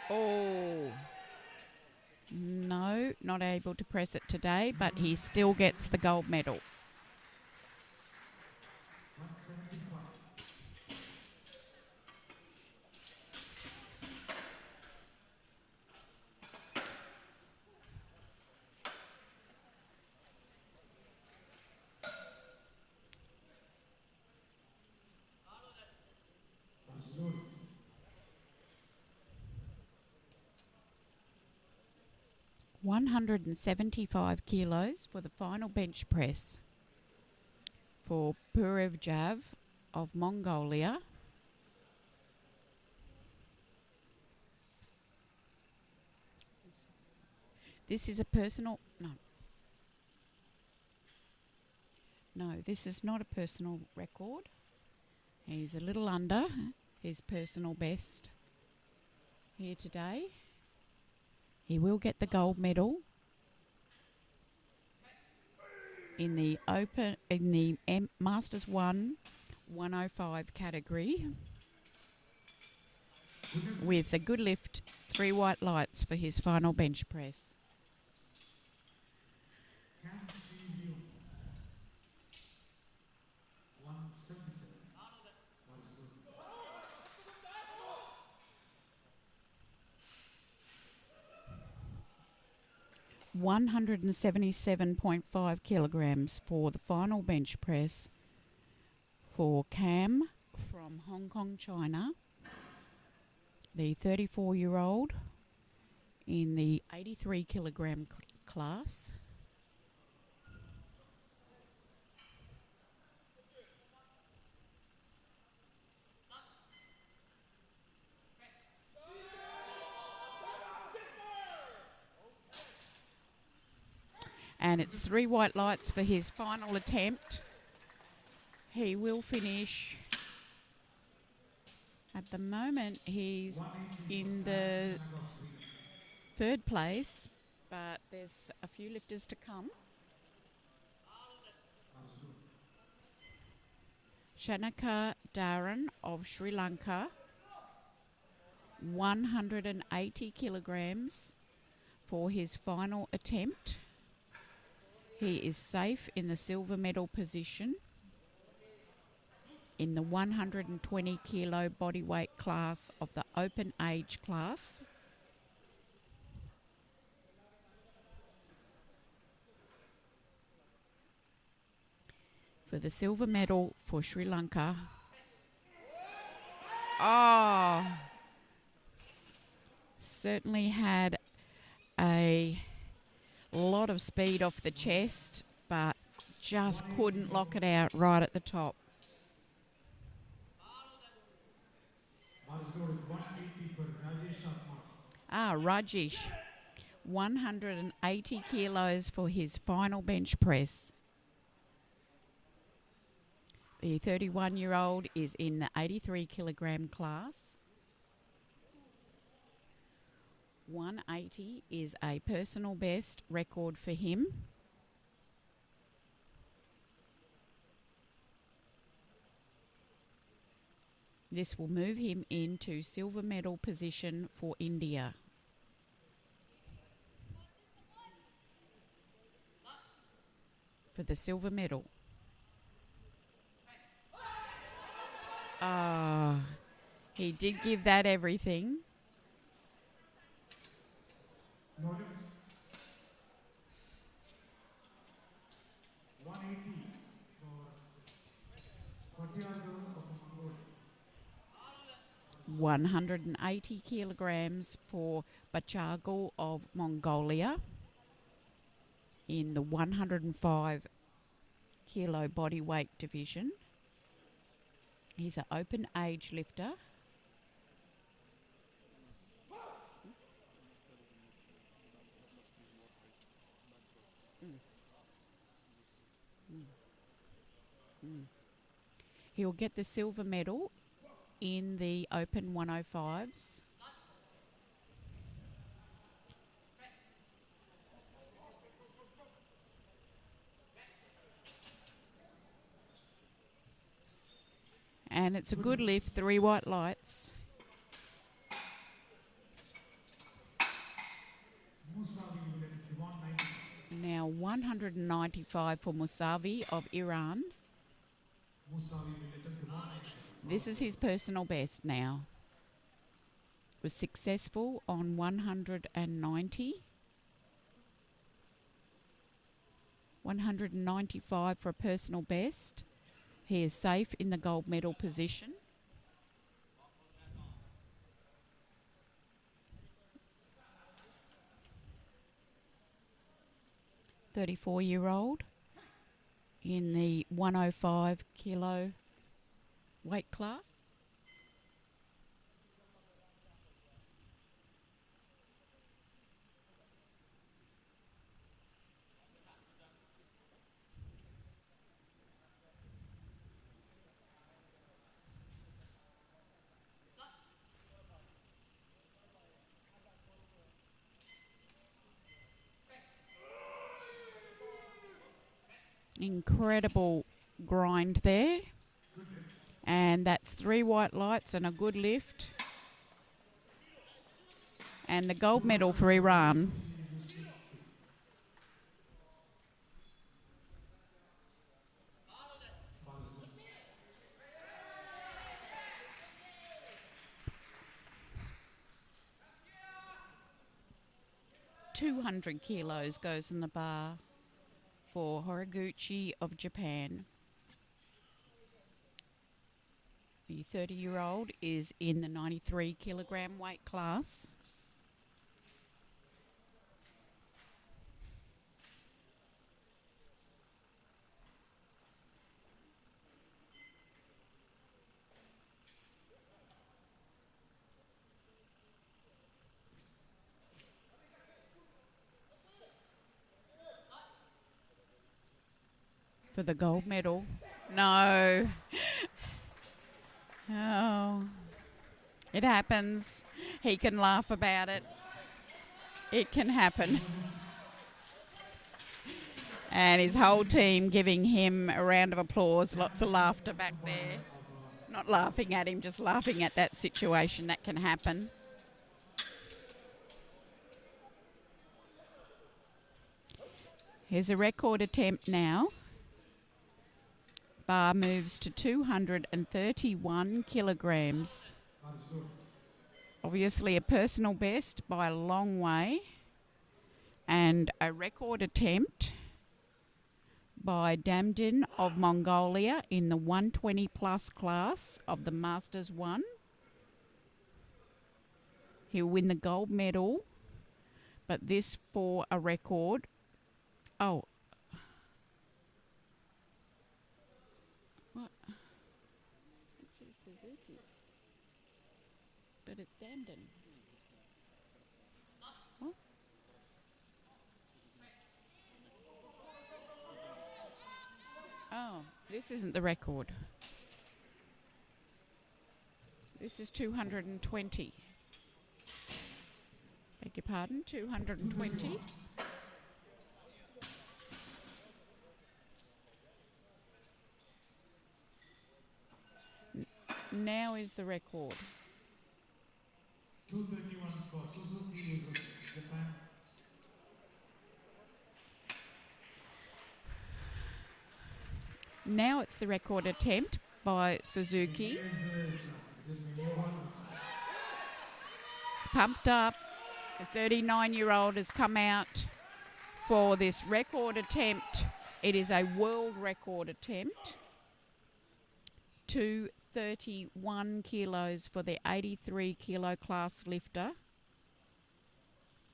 Oh, no, not able to press it today, but he still gets the gold medal. 175. Barcelona. 175 kilos for the final bench press for Purevjav of Mongolia. This is a personal... No, this is not a personal record. He's a little under his personal best here today. He will get the gold medal in the Masters 1 105 category. with a good lift, 3 white lights for his final bench press. Can see you. 177. That is good. 177.5 kilograms for the final bench press for Cam from Hong Kong, China, the 34-year-old in the 83 kilogram class. And it's 3 white lights for his final attempt. He will finish. At the moment, he's in the 3rd place, but there's a few lifters to come. Shanaka Dharan of Sri Lanka, 180 kilograms for his final attempt. He is safe in the silver medal position in the 120 kilo bodyweight class of the open age class. For the silver medal for Sri Lanka. Oh, certainly had a lot of speed off the chest, but just couldn't lock it out right at the top. Rajesh, 180 kilos for his final bench press. The 31-year-old is in the 83 kilogram class. 180 is a personal best record for him. This will move him into silver medal position for India. For the silver medal. He did give that everything. No limit. 180 for Batiago of Mongolia. 180 kilograms for Bachagal of Mongolia in the 105 kilo body weight division. He's an open age lifter. He'll get the silver medal in the open 105s. And it's a good lift, 3 white lights. Now 195 for Musavi of Iran. This is his personal best now. Was successful on 190. 195 for a personal best. He is safe in the gold medal position. "34-year-old in the 105 kilo weight class. Incredible grind there. And that's 3 white lights and a good lift. And the gold medal for Iran. .200 kilos goes in the bar for Horiguchi of Japan. The 30-year-old is in the 93 kilogram weight class. For the gold medal. No. Oh. It happens. He can laugh about it. It can happen. And his whole team giving him a round of applause. Lots of laughter back there. Not laughing at him, just laughing at that situation. That can happen. Here's a record attempt now. Bar moves to 231 kilograms. Obviously a personal best by a long way. And a record attempt by Damdin of Mongolia in the 120 plus class of the Masters 1. He'll win the gold medal, but this for a record. Oh. What? It says Suzuki. But it's Damdin. What? Oh, this isn't the record. This is 220. Beg your pardon, 220. Now is the record. 231 for Suzuki, Japan. Now it's the record attempt by Suzuki. It's pumped up. The 39-year-old has come out for this record attempt. It is a world record attempt. 231 kilos for the 83 kilo class lifter.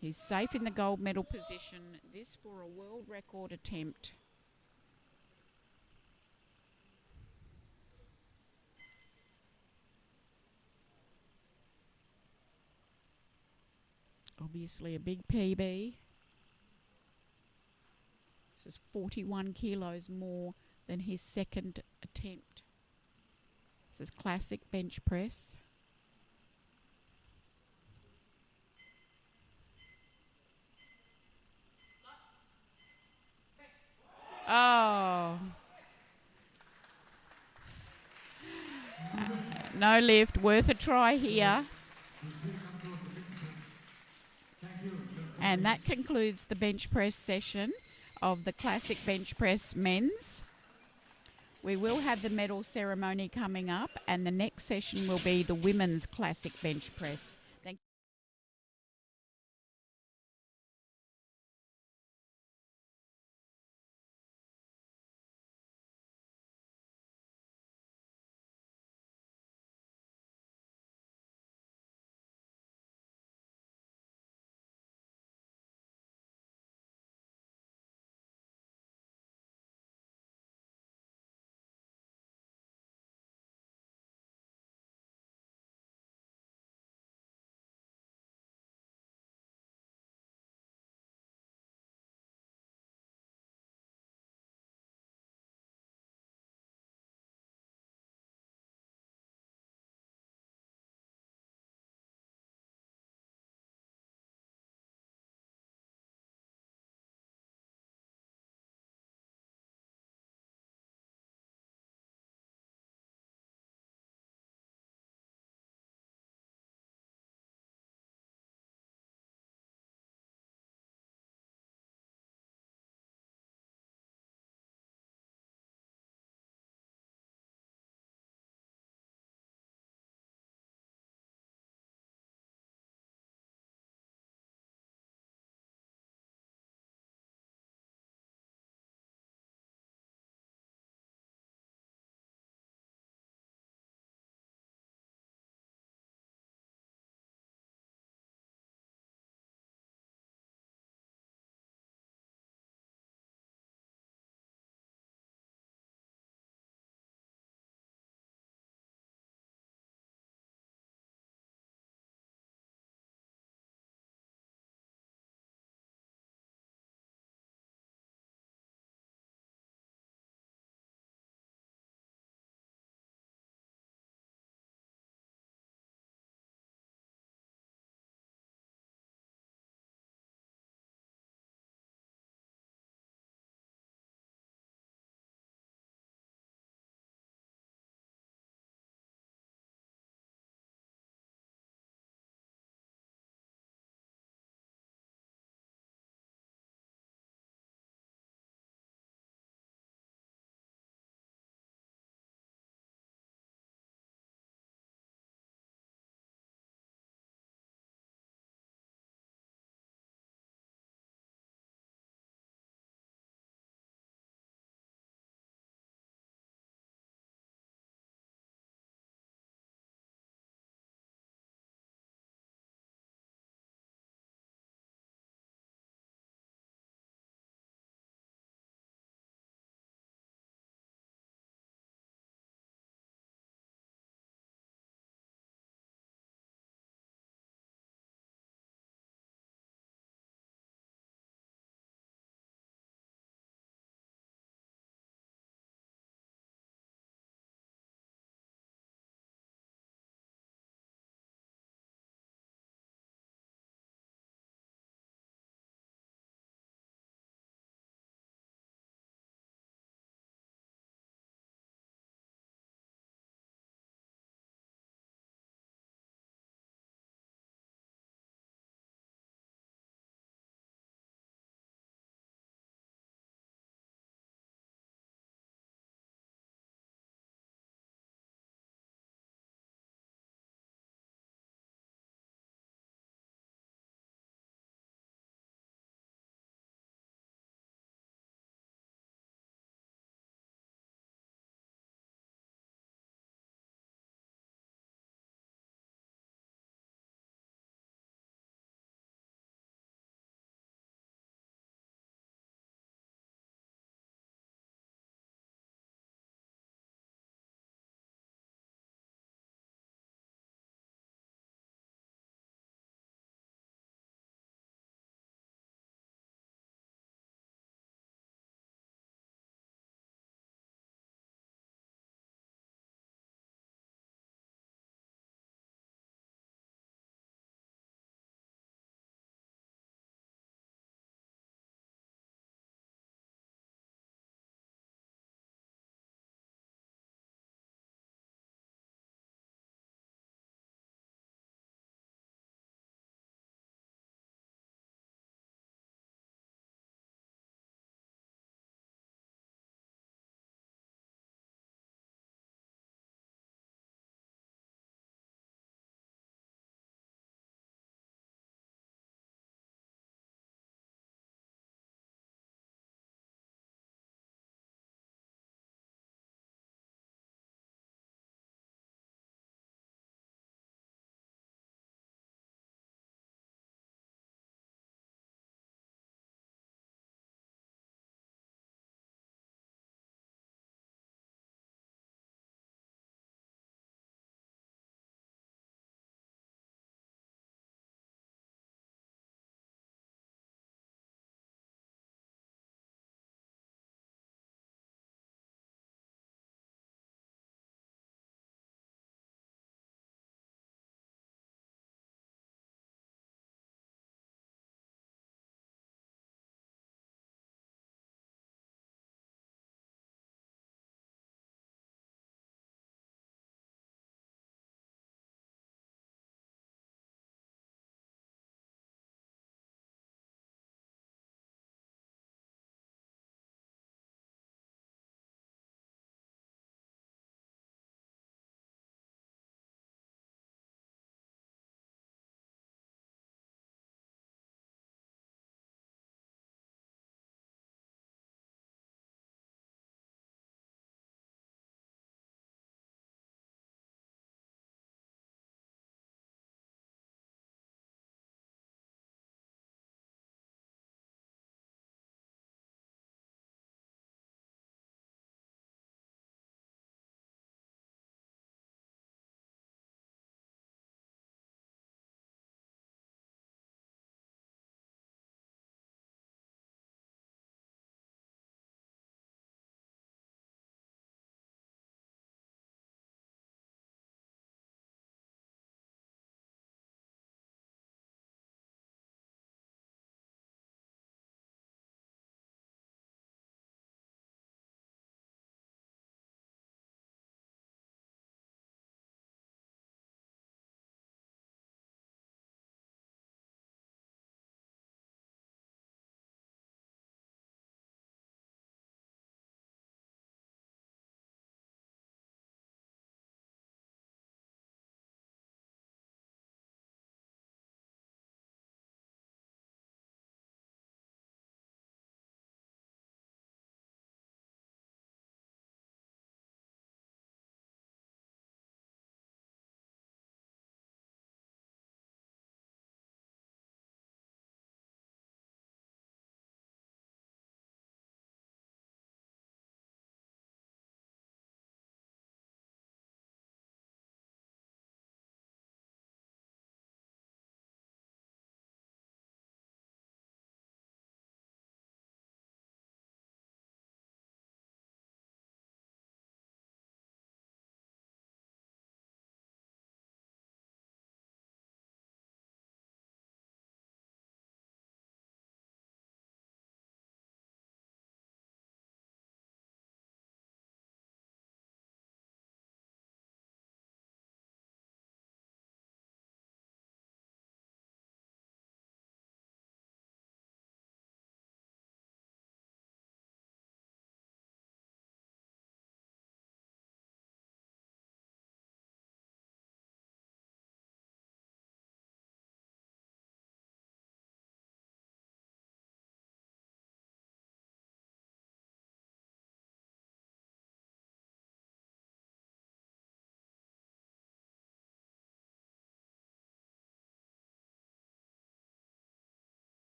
He's safe in the gold medal position. This for a world record attempt. Obviously a big PB. This is 41 kilos more than his second attempt. This is classic bench press. Oh. No lift. Worth a try here. And that concludes the bench press session of the classic bench press men's. We will have the medal ceremony coming up, and the next session will be the women's classic bench press.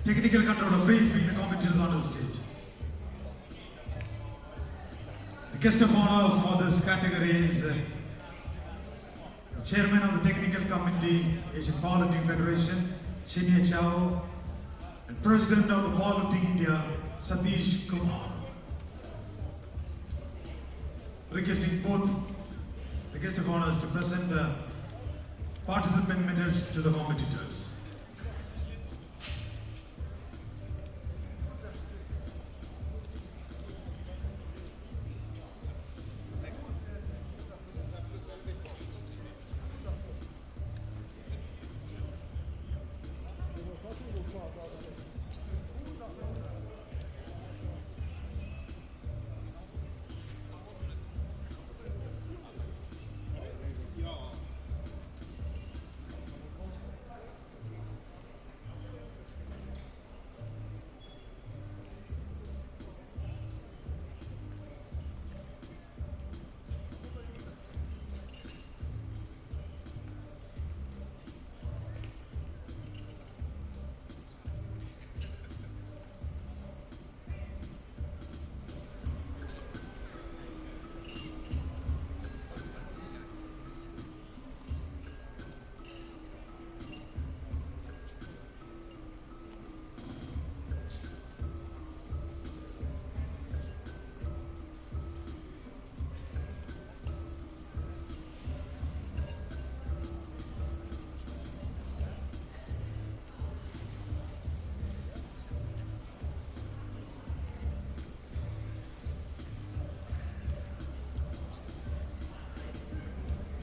Technical controller, please bring the competitors onto the stage. The guest of honor for this category is the Chairman of the Technical Committee, Asian Powerlifting Federation, Shinya Chao, and President of the Powerlifting India, Satish Kumar. Requesting both the guest of honors to present the participant medals to the competitors.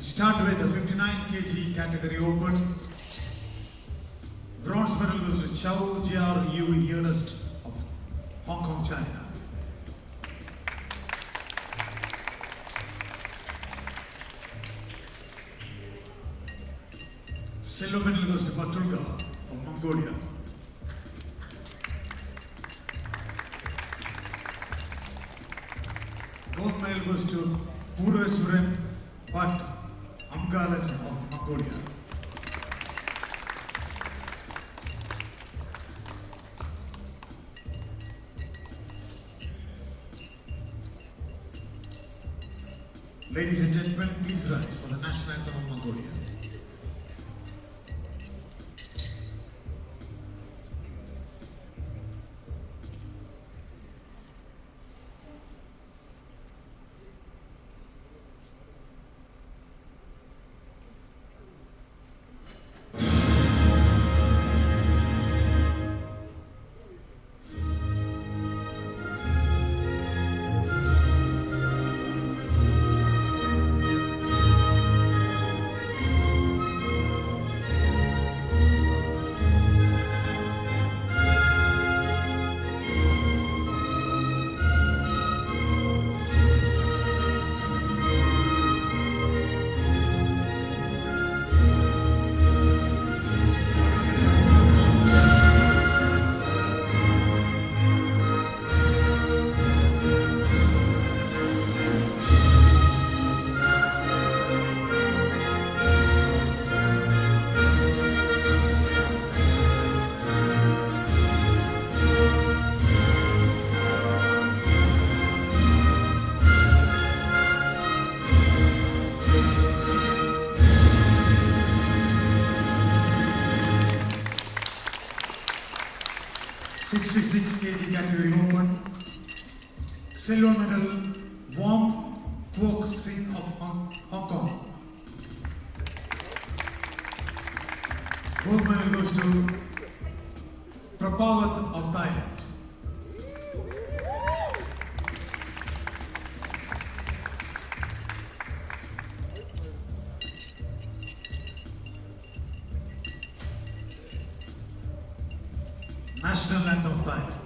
Start with the 59 kg category open. Bronze medal goes to Chow Jiao Yu Ernest of Hong Kong, China. Silver medal goes to Batulga of Mongolia. Gold medal goes to Purvasuren Bhatt Amgalan of Mongolia. Ladies and gentlemen, please rise for the national anthem of Mongolia. Category open. Silver medal, Wong Kwok Sing of Hong Kong. Gold medal goes to Prapawat of Thailand. National anthem of Thailand.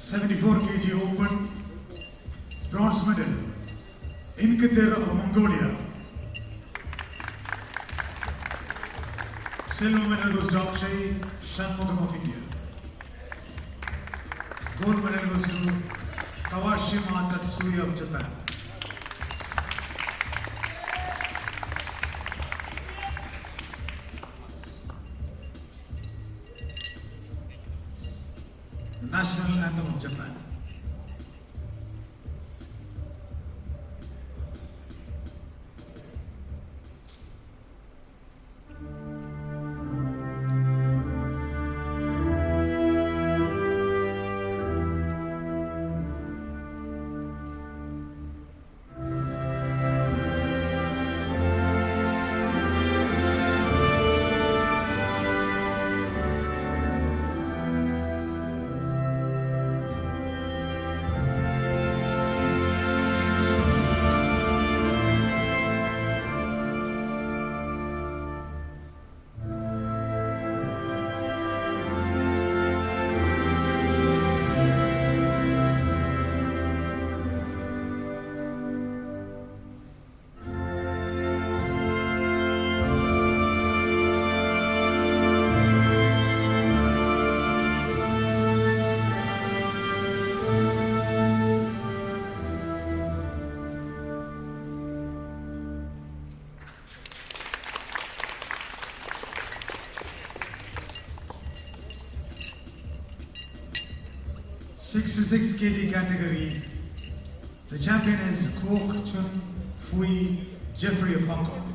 74 kg open, bronze medal, Inkater of Mongolia. Silver medal goes to Akshay Shanmugam of India. Gold medal goes to Kawashima Tatsuya of Japan. The national anthem of Japan. (66 kg category). The champion is Kwok Chun Fui Jeffrey of Hong Kong.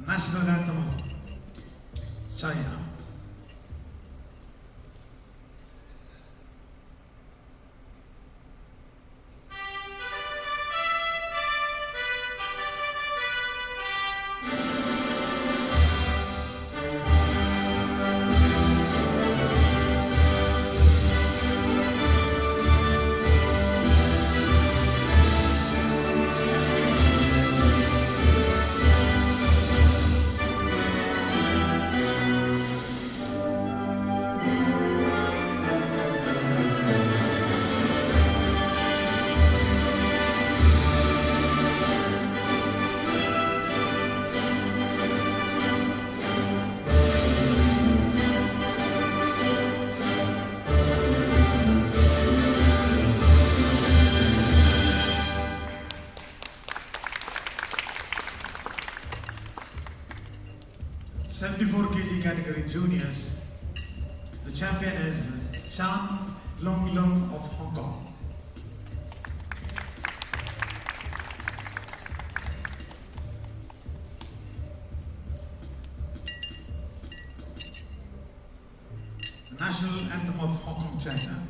National anthem of China. (74 kg category juniors). The champion is Chan Long Long of Hong Kong. The national anthem of Hong Kong, China.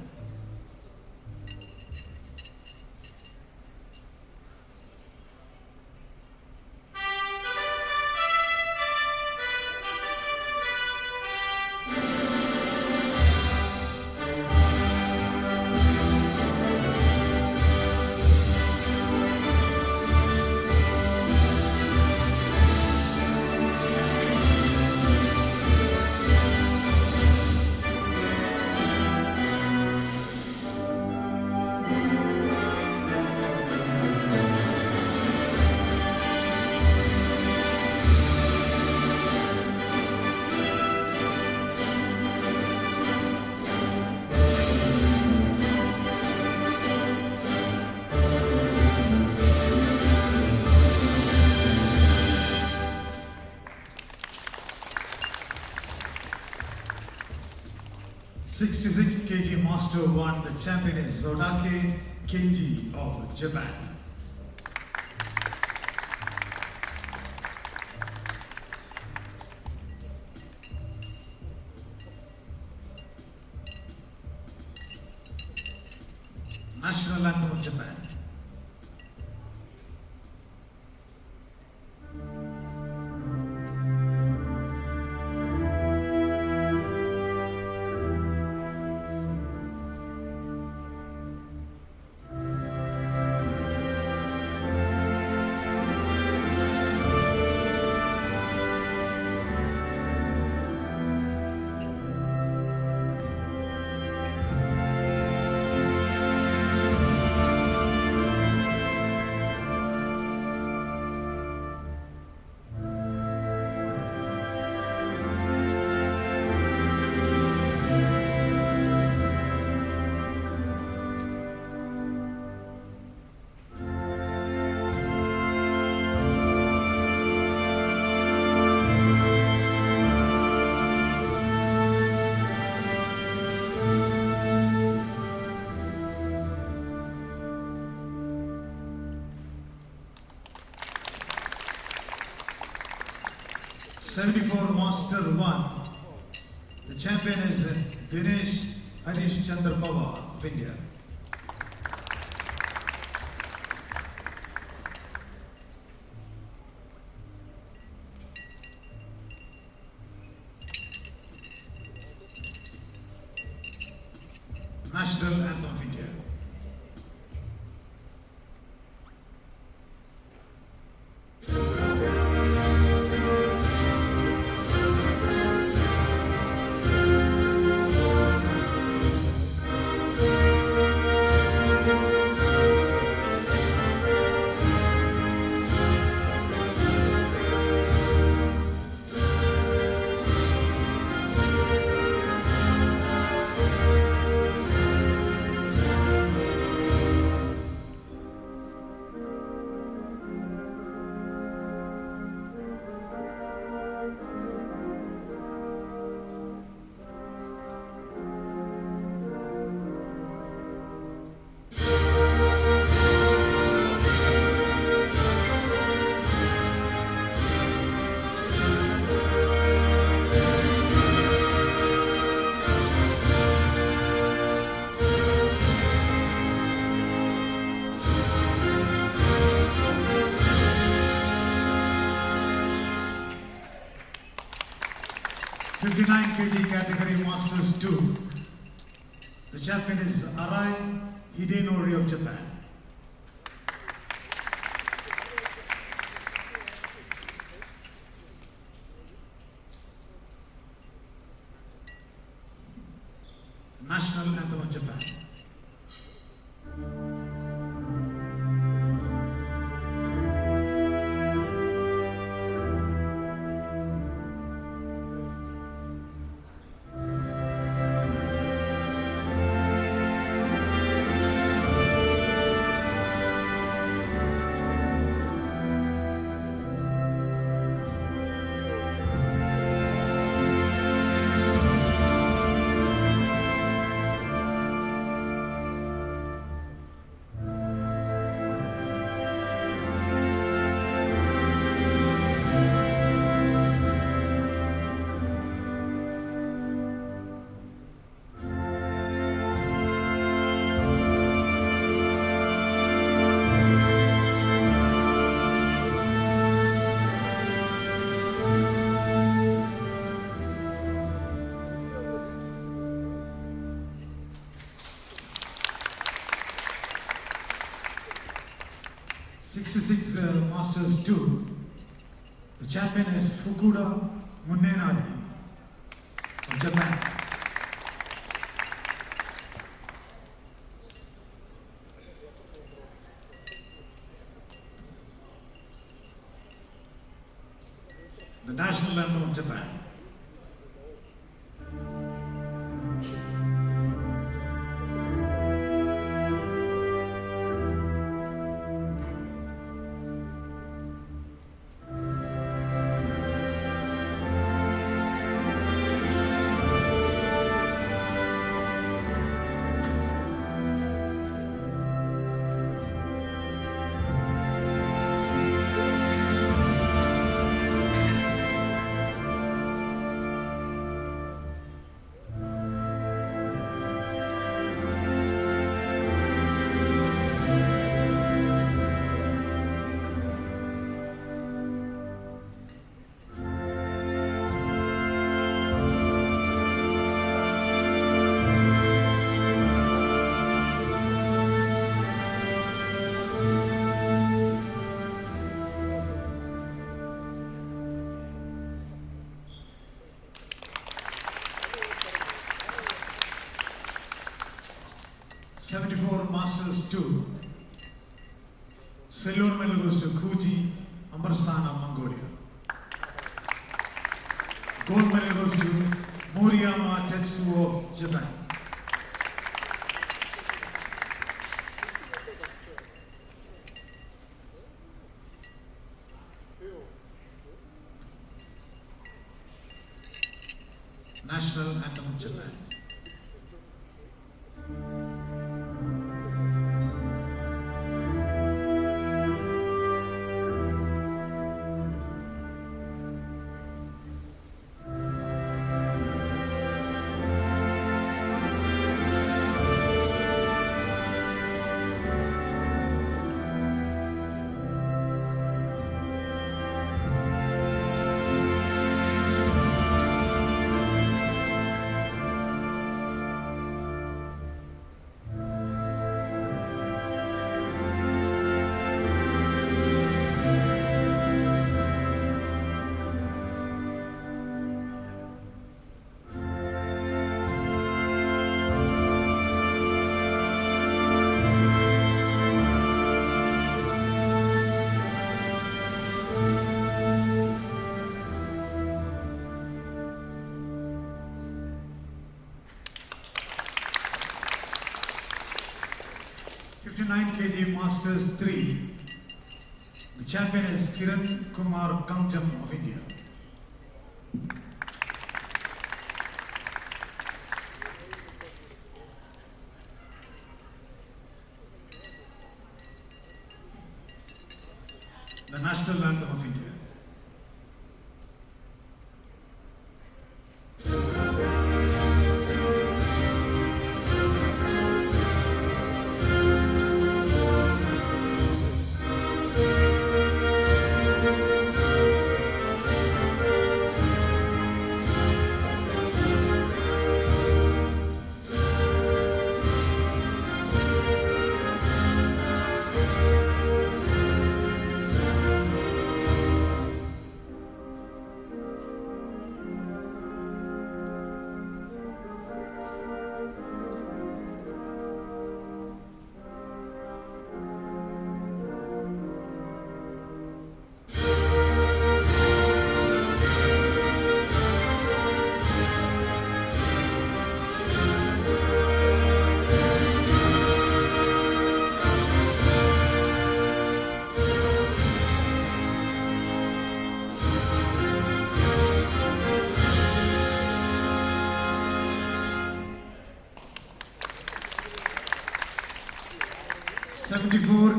(66 kg Master 1). The champion is Zodake Kenji of Japan. National anthem of Japan. 74 Master 1. The champion is Dinesh Harish Chandra Pawar of India. National Anthem of India. kg category Masters 2. The champion is Arai Hidenori of Japan. National Anthem of Japan. Masters 2. The champion is Fukuda Munnenadi of Japan. The national anthem of Japan. Masters 2. Silver medal goes to Kuji Amarsan of Mongolia. Gold medal goes to Moriyama Tetsuo of Japan. National Anthem of Japan. 59 kg Masters 3. The champion is Kiran Kumar Kaunjam of India. The national anthem of India.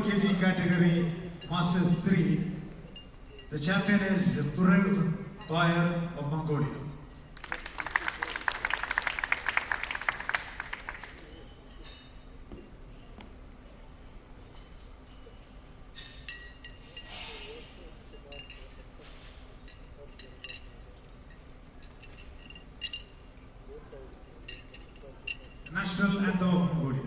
Kg category Masters 3. The champion is Purev Bayer of Mongolia. National anthem of Mongolia.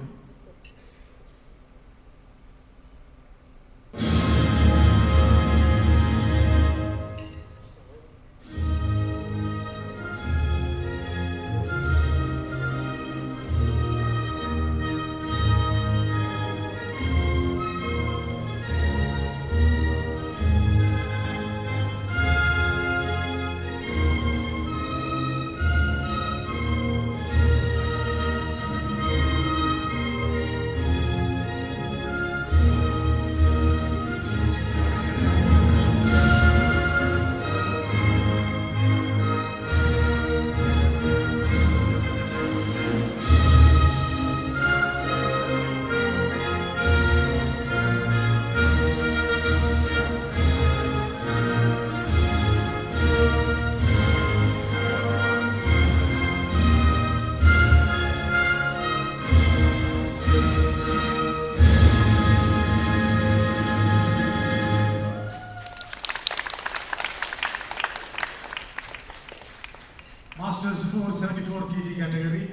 Masters 474 kg category.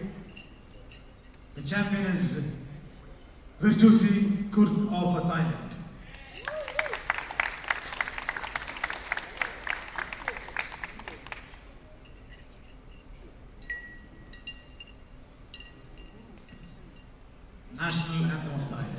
The champion is Virtusi Kurt of Thailand. National anthem of Thailand.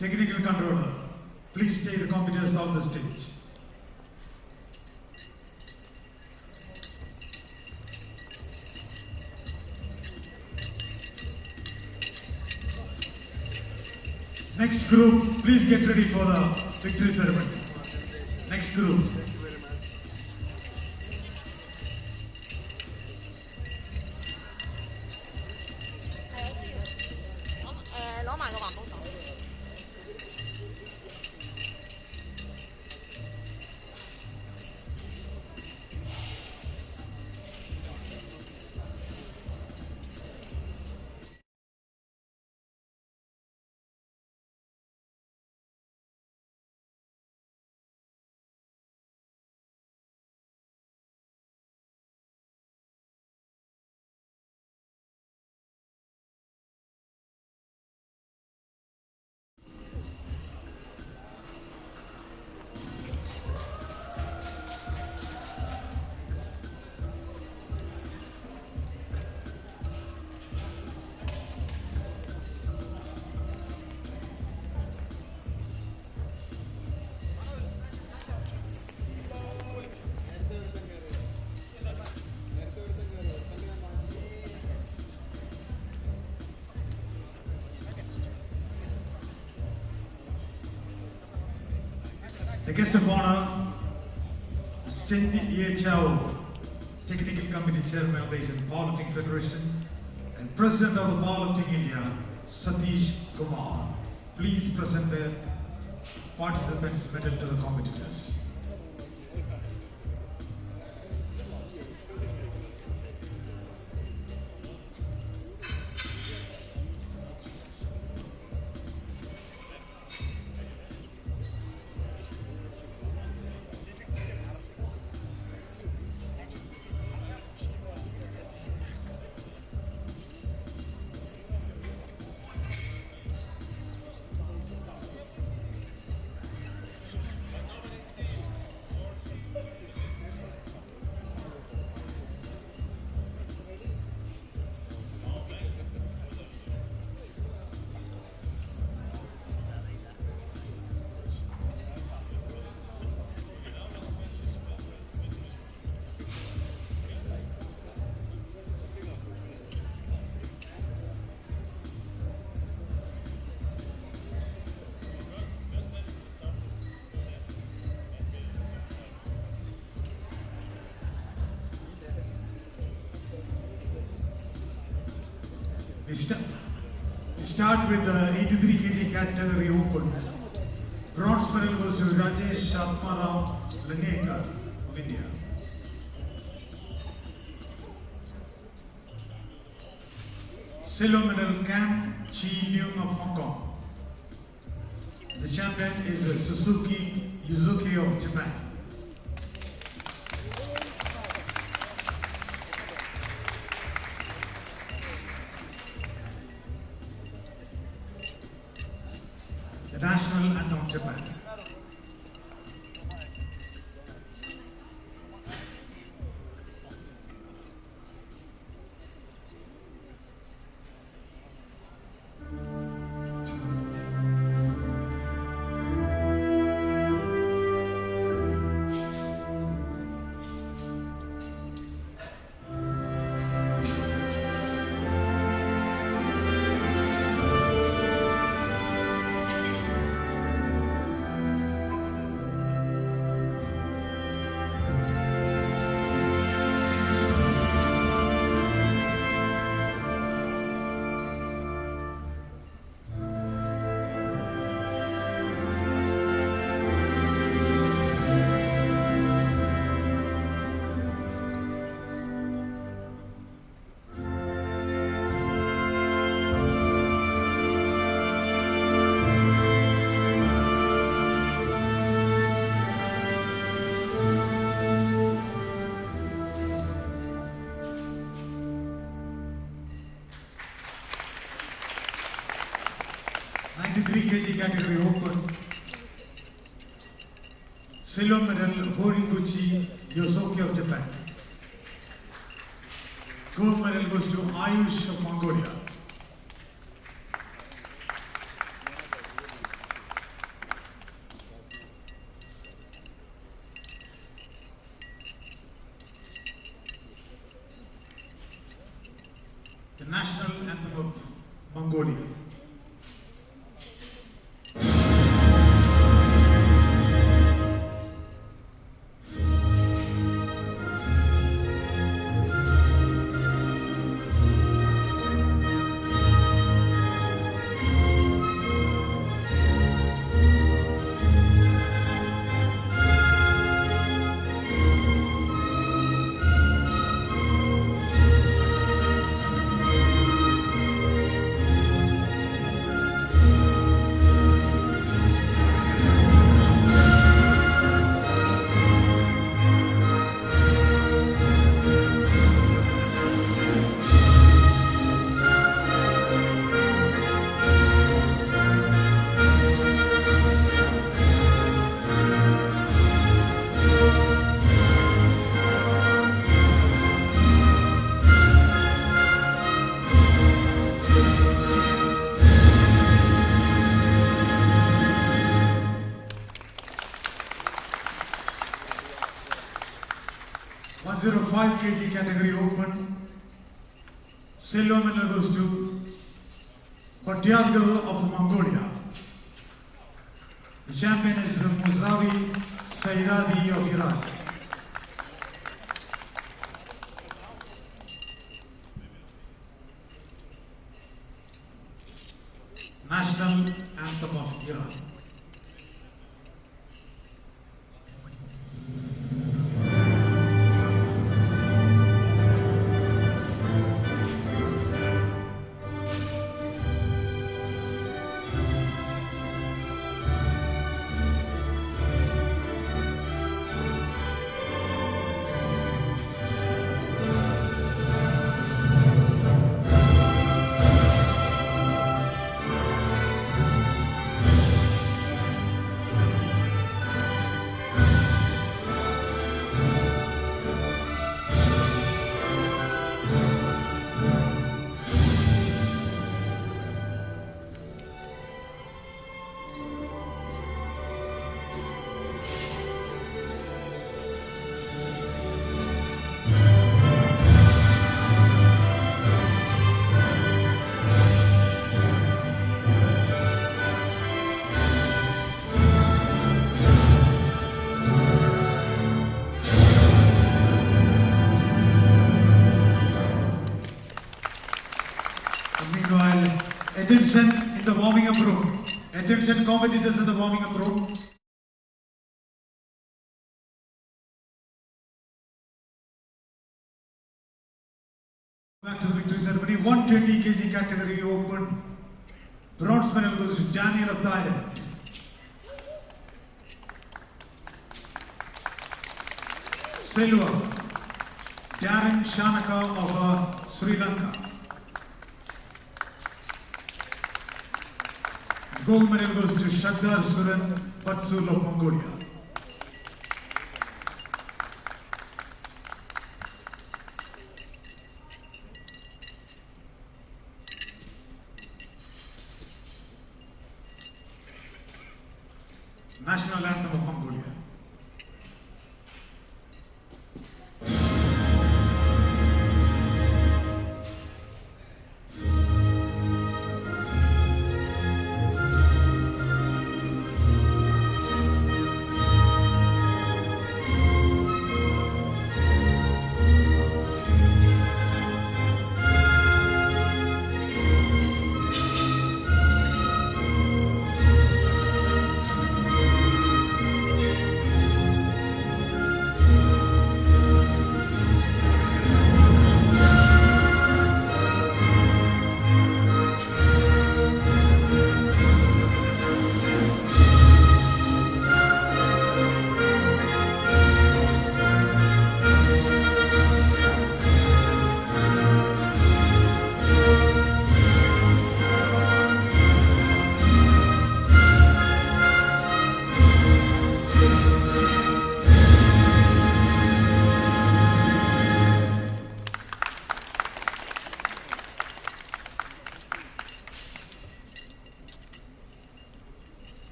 Technical controller, please take the competitors off the stage. Next group, please get ready for the victory ceremony. Next group. The guest of honor, Chen Ye Chao, Technical Committee Chairman of the Asian Powerlifting Federation and President of the Powerlifting India, Satish Kumar. Please present the participants' medal to the competitors. We start with the 83 kg category open. Bronze medal goes to Rajesh Atmarao Lanekar of India. Silver medal Cam Chi Leung of Hong Kong. The champion is Suzuki Yuzuki of Japan. The national anthem of Japan. kg category open. Silver medal Horiguchi Yosoki of Japan. Gold medal goes to Ayush of Mongolia. The national anthem of Mongolia. .05 kg category open. Silver medal goes to Kotyalgal of Mongolia. The champion is Musawi Sairadi of Iran. National Anthem of Iran. Meanwhile, attention in the warming up room. Attention competitors in the warming up room. Back to the victory ceremony. 120 kg category open. Bronze medal goes to Daniel of Thailand. Silver, Darren Shanaka of Sri Lanka. Gold medal goes to Shagdar Suran Patsul of Mongolia. National Anthem of Mongolia.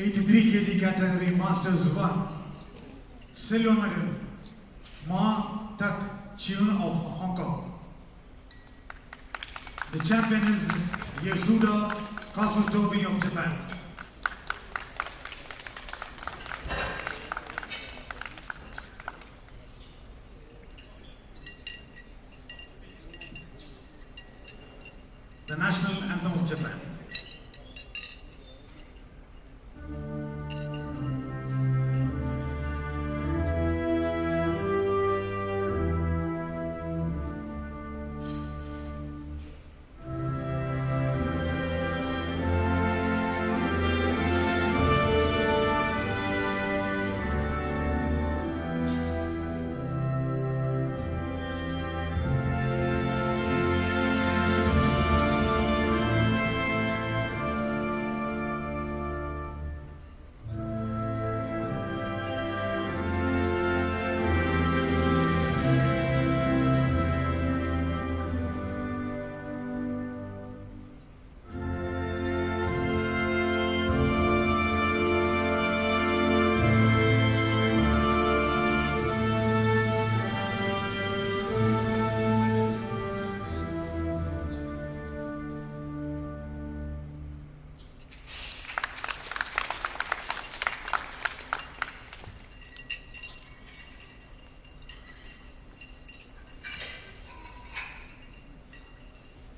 '83 kg category Masters 1. Silver medal, Ma Tak Chun of Hong Kong. The champion is Yasuda Kasutomi of Japan. The national anthem of Japan.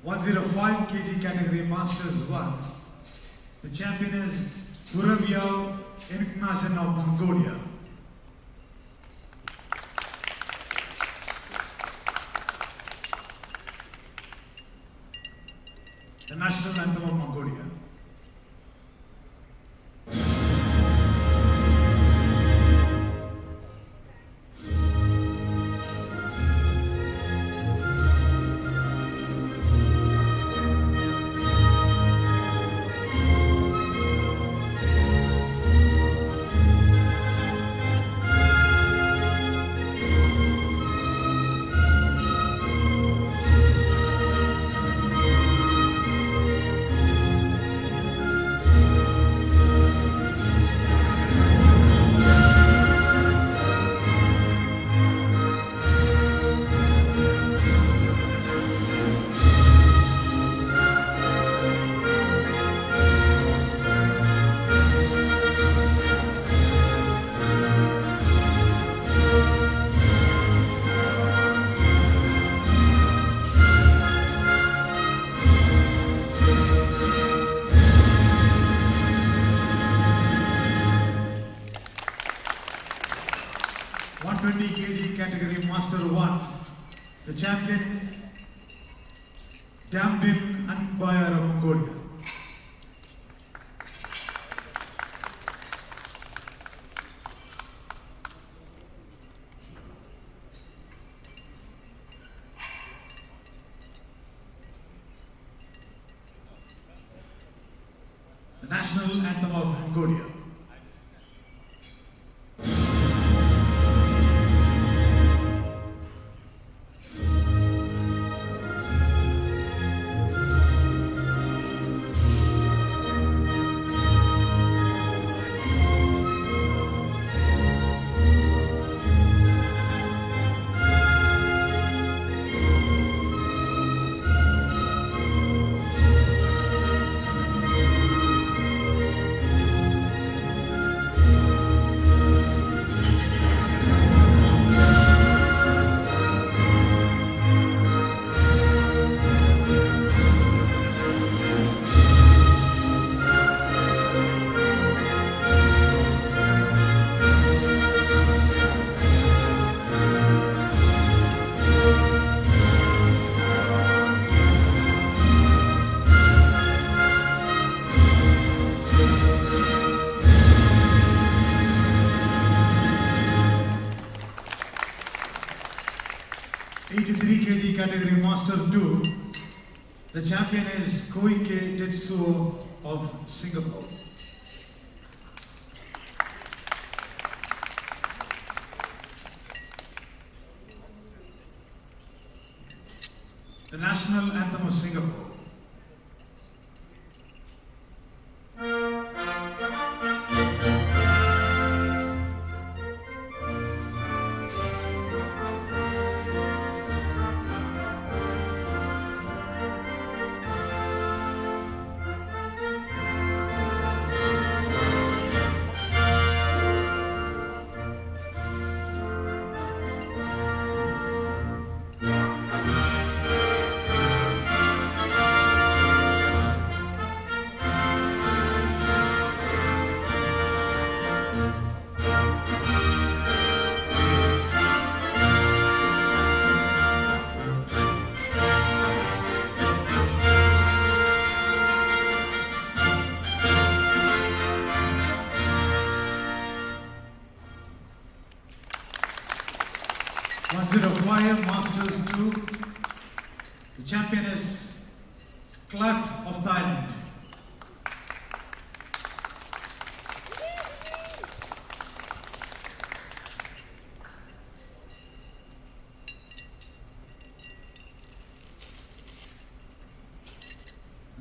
105 kg category Masters 1. The champion is Guravyao International of Mongolia. The national anthem of Mongolia. Category Master 1. The champion Damdin Anbayar of Mongolia. The national anthem of Mongolia. Category Master 2. The champion is Koike Tetsuo of Singapore. The national anthem of Singapore. Fire Masters 2. The champion is Clap of Thailand.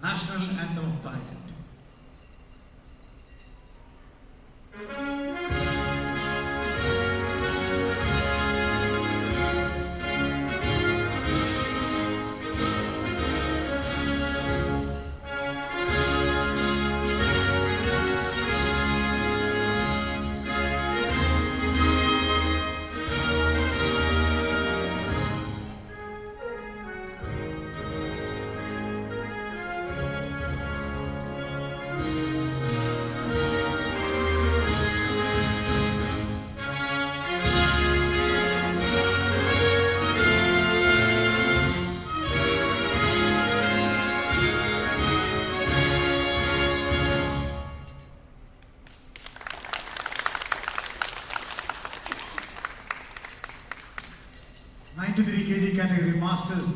National anthem of Thailand.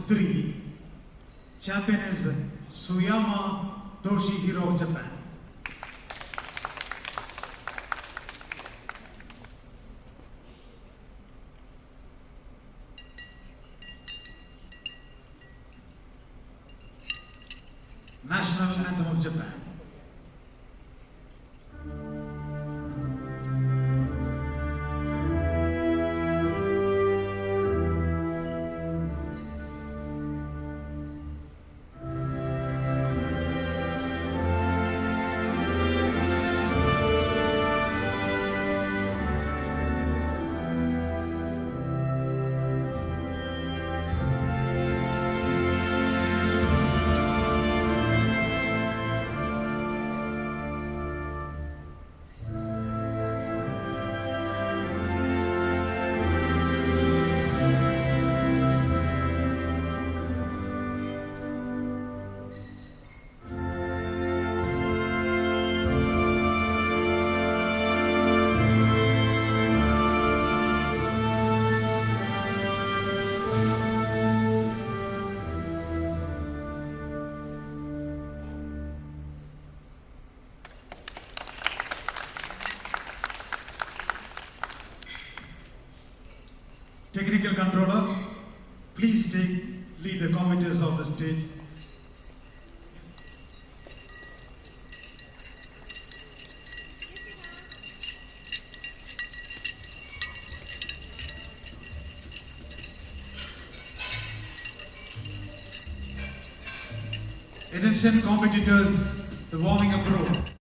3. Champion is Suyama Toshihiro, Japan. National Anthem of Japan. Technical controller, please lead the commentators on the stage. Attention competitors, the warming up room.